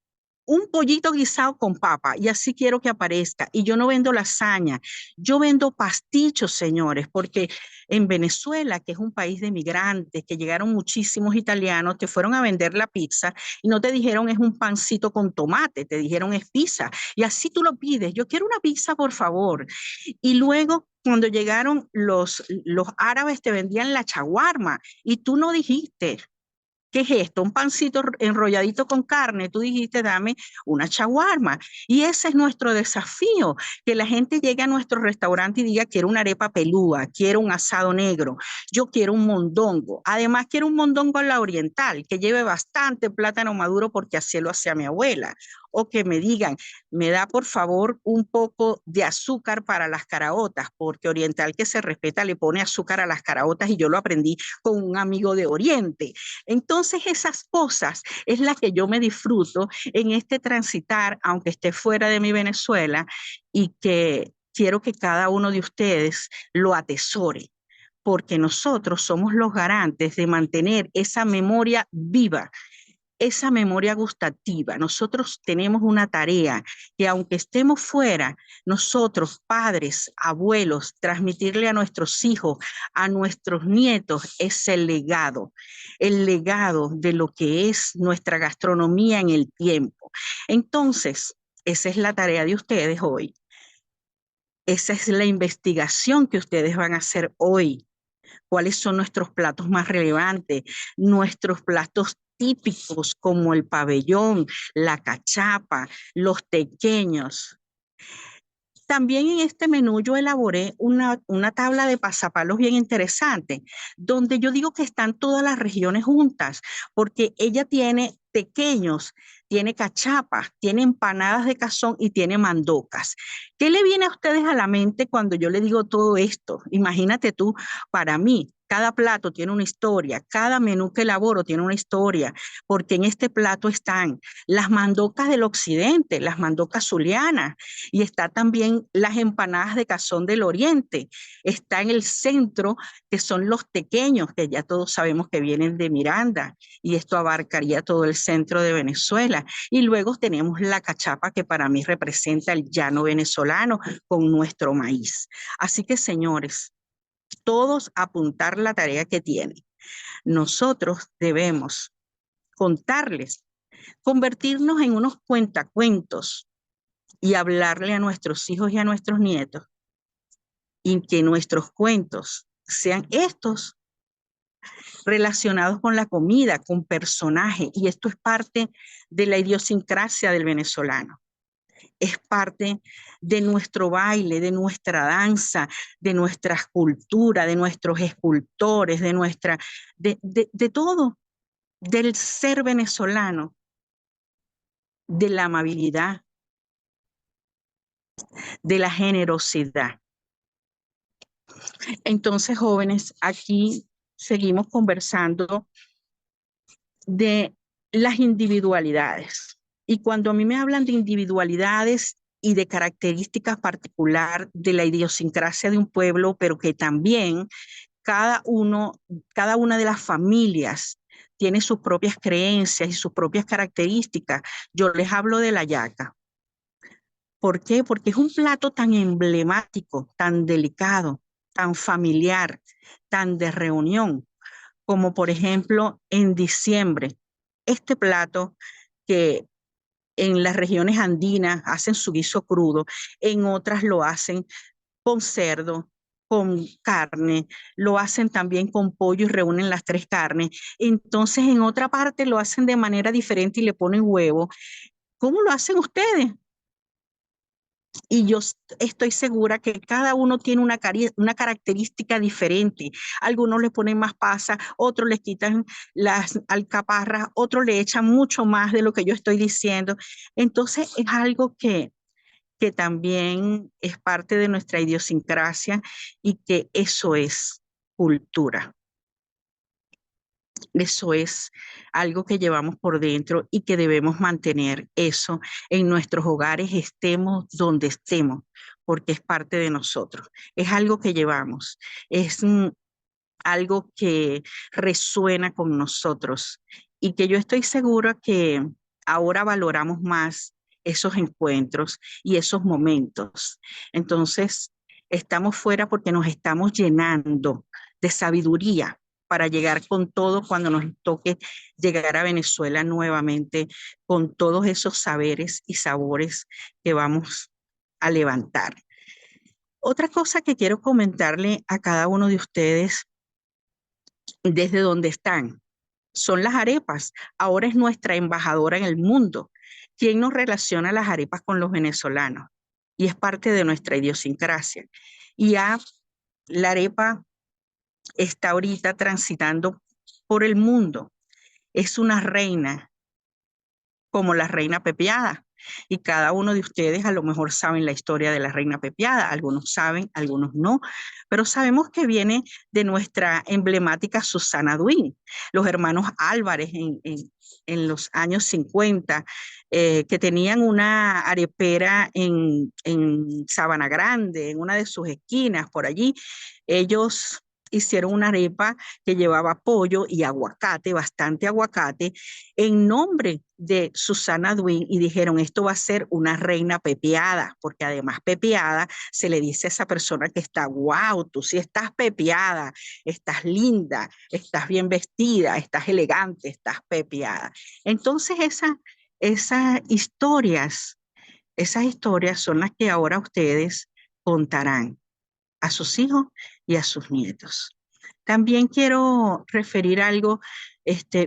un pollito guisado con papa y así quiero que aparezca. Y yo no vendo lasaña, yo vendo pastichos, señores, porque en Venezuela, que es un país de migrantes, que llegaron muchísimos italianos, te fueron a vender la pizza y no te dijeron es un pancito con tomate, te dijeron es pizza. Y así tú lo pides, yo quiero una pizza, por favor. Y luego cuando llegaron los árabes te vendían la chaguarma y tú no dijiste, ¿qué es esto? Un pancito enrolladito con carne. Tú dijiste, dame una shawarma. Y ese es nuestro desafío, que la gente llegue a nuestro restaurante y diga, quiero una arepa pelúa, quiero un asado negro, yo quiero un mondongo. Además, quiero un mondongo a la oriental, que lleve bastante plátano maduro porque así lo hacía mi abuela. o que me digan, me da por favor un poco de azúcar para las caraotas, porque Oriental que se respeta le pone azúcar a las caraotas y yo lo aprendí con un amigo de Oriente. Entonces esas cosas es la que yo me disfruto en este transitar, aunque esté fuera de mi Venezuela, y que quiero que cada uno de ustedes lo atesore, porque nosotros somos los garantes de mantener esa memoria viva, esa memoria gustativa. Nosotros tenemos una tarea que aunque estemos fuera, nosotros, padres, abuelos, transmitirle a nuestros hijos, a nuestros nietos, es el legado de lo que es nuestra gastronomía en el tiempo. Entonces, esa es la tarea de ustedes hoy. Esa es la investigación que ustedes van a hacer hoy. ¿Cuáles son nuestros platos más relevantes? Nuestros platos típicos como el pabellón, la cachapa, los tequeños. También en este menú yo elaboré una tabla de pasapalos bien interesante, donde yo digo que están todas las regiones juntas, porque ella tiene tequeños, tiene cachapas, tiene empanadas de cazón y tiene mandocas. ¿Qué le viene a ustedes a la mente cuando yo le digo todo esto? Imagínate tú, para mí, cada plato tiene una historia, cada menú que elaboro tiene una historia, porque en este plato están las mandocas del occidente, las mandocas zulianas, y está también las empanadas de cazón del oriente. Está en el centro, que son los tequeños, que ya todos sabemos que vienen de Miranda, y esto abarcaría todo el centro de Venezuela. Y luego tenemos la cachapa, que para mí representa el llano venezolano con nuestro maíz. Así que, señores, todos apuntar la tarea que tienen. Nosotros debemos contarles, convertirnos en unos cuentacuentos y hablarle a nuestros hijos y a nuestros nietos, y que nuestros cuentos sean estos relacionados con la comida, con personajes, y esto es parte de la idiosincrasia del venezolano. Es parte de nuestro baile, de nuestra danza, de nuestra cultura, de nuestros escultores, de todo, del ser venezolano, de la amabilidad, de la generosidad. Entonces, jóvenes, aquí seguimos conversando de las individualidades. Y cuando a mí me hablan de individualidades y de características particulares de la idiosincrasia de un pueblo, pero que también cada una de las familias tiene sus propias creencias y sus propias características. Yo les hablo de la yaca. ¿Por qué? Porque es un plato tan emblemático, tan delicado, tan familiar, tan de reunión, como por ejemplo en diciembre. Este plato que en las regiones andinas hacen su guiso crudo, en otras lo hacen con cerdo, con carne, lo hacen también con pollo y reúnen las tres carnes. Entonces en otra parte lo hacen de manera diferente y le ponen huevo. ¿Cómo lo hacen ustedes? Y yo estoy segura que cada uno tiene una característica diferente. Algunos le ponen más pasa, otros les quitan las alcaparras, otros le echan mucho más de lo que yo estoy diciendo. Entonces es algo que también es parte de nuestra idiosincrasia y que eso es cultura. Eso es algo que llevamos por dentro y que debemos mantener eso en nuestros hogares, estemos donde estemos, porque es parte de nosotros. Es algo que llevamos, es algo que resuena con nosotros y que yo estoy segura que ahora valoramos más esos encuentros y esos momentos. Entonces, estamos fuera porque nos estamos llenando de sabiduría para llegar con todo cuando nos toque llegar a Venezuela nuevamente, con todos esos saberes y sabores que vamos a levantar. Otra cosa que quiero comentarle a cada uno de ustedes desde donde están son las arepas. Ahora es nuestra embajadora en el mundo. ¿Quién nos relaciona las arepas con los venezolanos? Y es parte de nuestra idiosincrasia. Y ya la arepa está ahorita transitando por el mundo. Es una reina, como la reina pepiada. y cada uno de ustedes a lo mejor saben la historia de la reina pepiada, algunos saben, algunos no, pero sabemos que viene de nuestra emblemática Susana Duin, los hermanos Álvarez en los años 50, que tenían una arepera en Sabana Grande, en una de sus esquinas, por allí. Ellos hicieron una arepa que llevaba pollo y aguacate, bastante aguacate, en nombre de Susana Duin, y dijeron, esto va a ser una reina pepiada, porque además pepiada se le dice a esa persona que está, wow, tú sí estás pepiada, estás linda, estás bien vestida, estás elegante, estás pepiada. Entonces esas historias son las que ahora ustedes contarán a sus hijos y a sus nietos. También quiero referir algo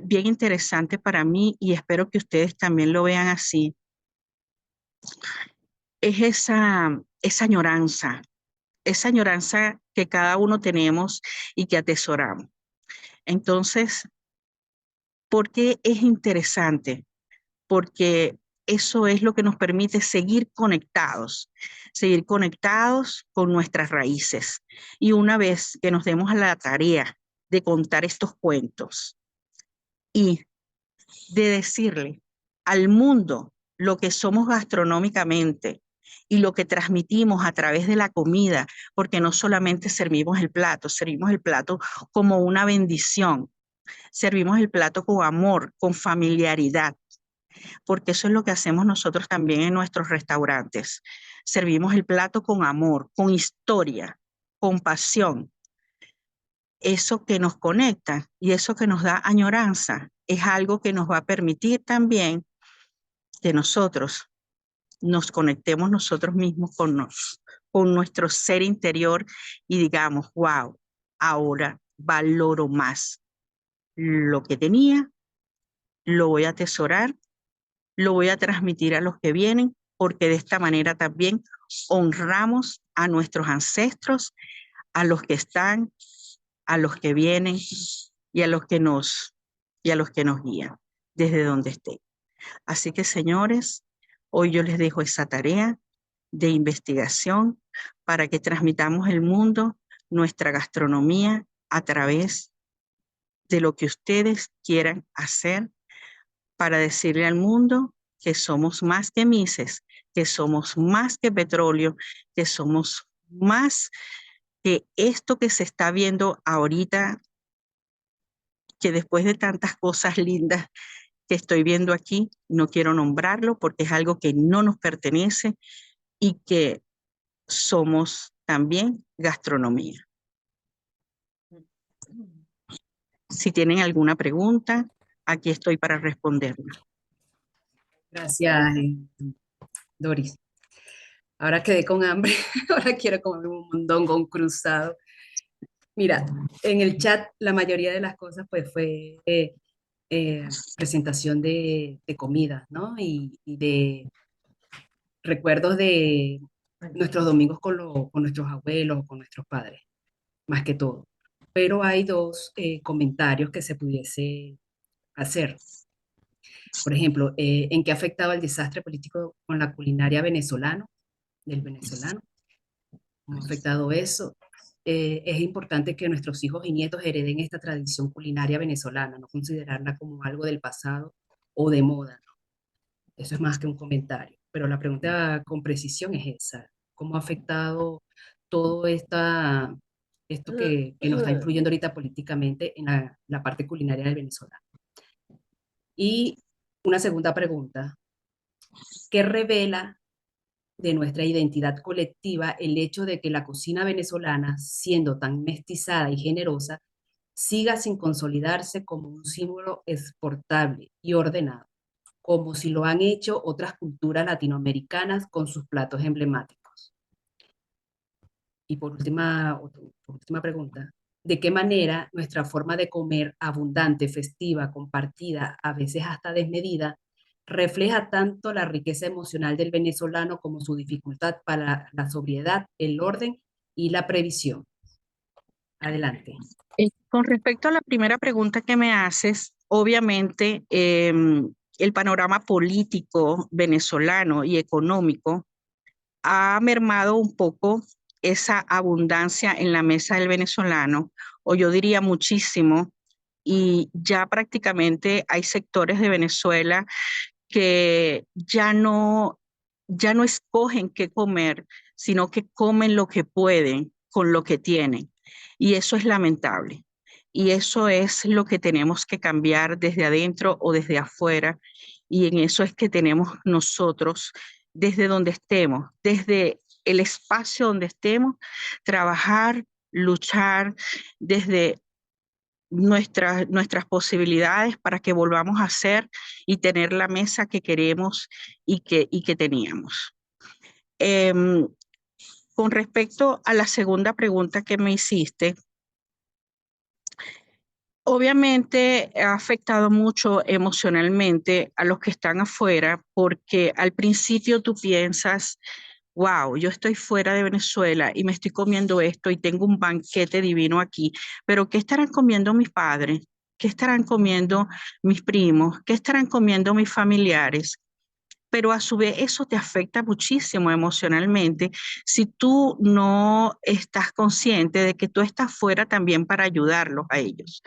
bien interesante para mí y espero que ustedes también lo vean así. Es esa añoranza que cada uno tenemos y que atesoramos. Entonces, ¿por qué es interesante? Porque eso es lo que nos permite seguir conectados con nuestras raíces. Y una vez que nos demos a la tarea de contar estos cuentos y de decirle al mundo lo que somos gastronómicamente y lo que transmitimos a través de la comida, porque no solamente servimos el plato como una bendición, servimos el plato con amor, con familiaridad, porque eso es lo que hacemos nosotros también en nuestros restaurantes. Servimos el plato con amor, con historia, con pasión. Eso que nos conecta y eso que nos da añoranza es algo que nos va a permitir también que nosotros nos conectemos nosotros mismos con nuestro ser interior y digamos, wow, ahora valoro más lo que tenía, lo voy a atesorar, lo voy a transmitir a los que vienen, porque de esta manera también honramos a nuestros ancestros, a los que están, a los que vienen y a los que nos guían desde donde estén. Así que, señores, hoy yo les dejo esa tarea de investigación para que transmitamos el mundo, nuestra gastronomía, a través de lo que ustedes quieran hacer para decirle al mundo que somos más que mises, que somos más que petróleo, que somos más que esto que se está viendo ahorita, que después de tantas cosas lindas que estoy viendo aquí, no quiero nombrarlo porque es algo que no nos pertenece y que somos también gastronomía. Si tienen alguna pregunta, aquí estoy para responderla. Gracias, Doris. Ahora quedé con hambre, ahora quiero comer un mondongo cruzado. Mira, en el chat la mayoría de las cosas pues fue presentación de comida, ¿no? Y de recuerdos de nuestros domingos con nuestros abuelos o con nuestros padres, más que todo. Pero hay dos comentarios que se pudiese hacer. Por ejemplo, ¿en qué ha afectado el desastre político con la culinaria del venezolano? ¿Cómo ha afectado eso? Es importante que nuestros hijos y nietos hereden esta tradición culinaria venezolana, no considerarla como algo del pasado o de moda, ¿no? Eso es más que un comentario. Pero la pregunta con precisión es esa. ¿Cómo ha afectado todo esto que nos está influyendo ahorita políticamente en la parte culinaria del venezolano? Y una segunda pregunta. ¿Qué revela de nuestra identidad colectiva el hecho de que la cocina venezolana, siendo tan mestizada y generosa, siga sin consolidarse como un símbolo exportable y ordenado, como si lo han hecho otras culturas latinoamericanas con sus platos emblemáticos? Y por última pregunta, ¿de qué manera nuestra forma de comer abundante, festiva, compartida, a veces hasta desmedida, refleja tanto la riqueza emocional del venezolano como su dificultad para la sobriedad, el orden y la previsión? Adelante. Con respecto a la primera pregunta que me haces, obviamente el panorama político venezolano y económico ha mermado un poco esa abundancia en la mesa del venezolano, o yo diría muchísimo, y ya prácticamente hay sectores de Venezuela que ya no escogen qué comer, sino que comen lo que pueden con lo que tienen. Y eso es lamentable. Y eso es lo que tenemos que cambiar desde adentro o desde afuera. Y en eso es que tenemos nosotros, desde donde estemos, desde el espacio donde estemos, trabajar, luchar desde nuestras posibilidades para que volvamos a ser y tener la mesa que queremos y que teníamos. Con respecto a la segunda pregunta que me hiciste, obviamente ha afectado mucho emocionalmente a los que están afuera, porque al principio tú piensas, wow, yo estoy fuera de Venezuela y me estoy comiendo esto y tengo un banquete divino aquí, pero ¿qué estarán comiendo mis padres? ¿Qué estarán comiendo mis primos? ¿Qué estarán comiendo mis familiares? Pero a su vez eso te afecta muchísimo emocionalmente si tú no estás consciente de que tú estás fuera también para ayudarlos a ellos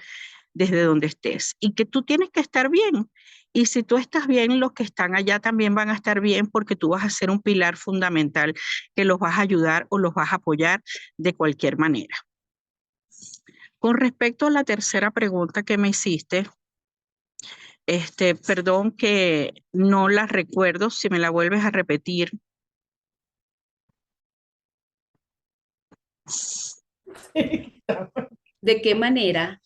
desde donde estés y que tú tienes que estar bien. Y si tú estás bien, los que están allá también van a estar bien porque tú vas a ser un pilar fundamental que los vas a ayudar o los vas a apoyar de cualquier manera. Con respecto a la tercera pregunta que me hiciste, perdón que no la recuerdo, si me la vuelves a repetir. ¿De qué manera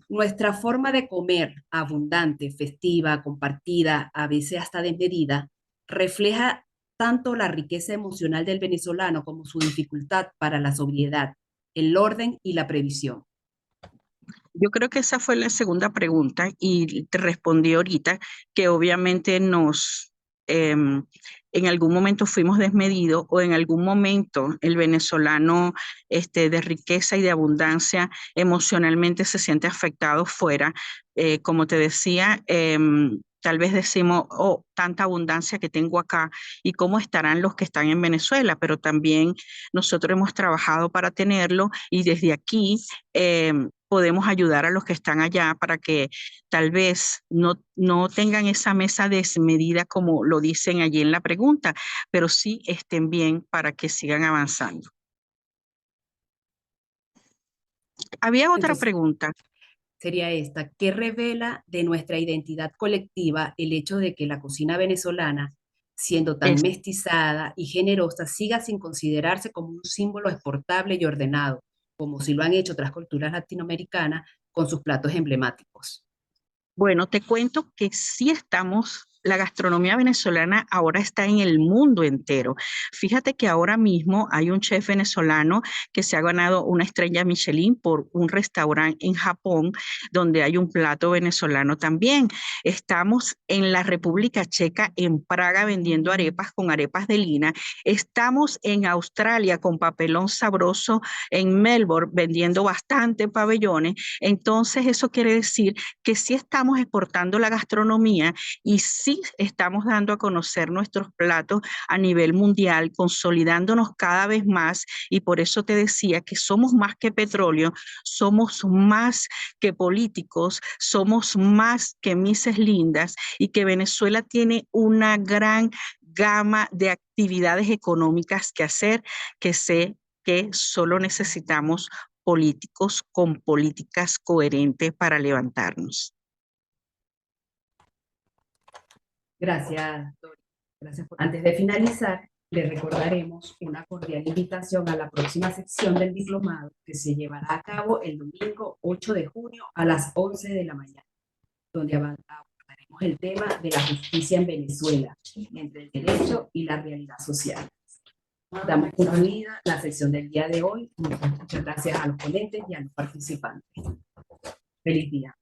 nuestra forma de comer abundante, festiva, compartida, a veces hasta desmedida, refleja tanto la riqueza emocional del venezolano como su dificultad para la sobriedad, el orden y la previsión? Yo creo que esa fue la segunda pregunta y te respondí ahorita que obviamente en algún momento fuimos desmedidos o en algún momento el venezolano de riqueza y de abundancia emocionalmente se siente afectado fuera. Como te decía, tal vez decimos, oh, tanta abundancia que tengo acá y cómo estarán los que están en Venezuela, pero también nosotros hemos trabajado para tenerlo y desde aquí podemos ayudar a los que están allá para que tal vez no tengan esa mesa desmedida como lo dicen allí en la pregunta, pero sí estén bien para que sigan avanzando. Había otra Entonces, pregunta. sería esta: ¿qué revela de nuestra identidad colectiva el hecho de que la cocina venezolana, siendo tan Es, mestizada y generosa, siga sin considerarse como un símbolo exportable y ordenado, como si lo han hecho otras culturas latinoamericanas con sus platos emblemáticos? bueno, te cuento que sí estamos, la gastronomía venezolana ahora está en el mundo entero. Fíjate que ahora mismo hay un chef venezolano que se ha ganado una estrella Michelin por un restaurante en Japón donde hay un plato venezolano también. Estamos en la República Checa, en Praga, vendiendo arepas con arepas de lina. Estamos en Australia con papelón sabroso, en Melbourne vendiendo bastante pabellones. Entonces eso quiere decir que sí estamos exportando la gastronomía y sí estamos dando a conocer nuestros platos a nivel mundial, consolidándonos cada vez más, y por eso te decía que somos más que petróleo, somos más que políticos, somos más que Misses Lindas, y que Venezuela tiene una gran gama de actividades económicas que hacer, que sé que solo necesitamos políticos con políticas coherentes para levantarnos. Gracias, Dori. Antes de finalizar, le recordaremos una cordial invitación a la próxima sección del diplomado que se llevará a cabo el domingo 8 de junio a las 11 de la mañana, donde abordaremos el tema de la justicia en Venezuela, entre el derecho y la realidad social. Damos concluida la sección del día de hoy. Muchas gracias a los ponentes y a los participantes. Feliz día.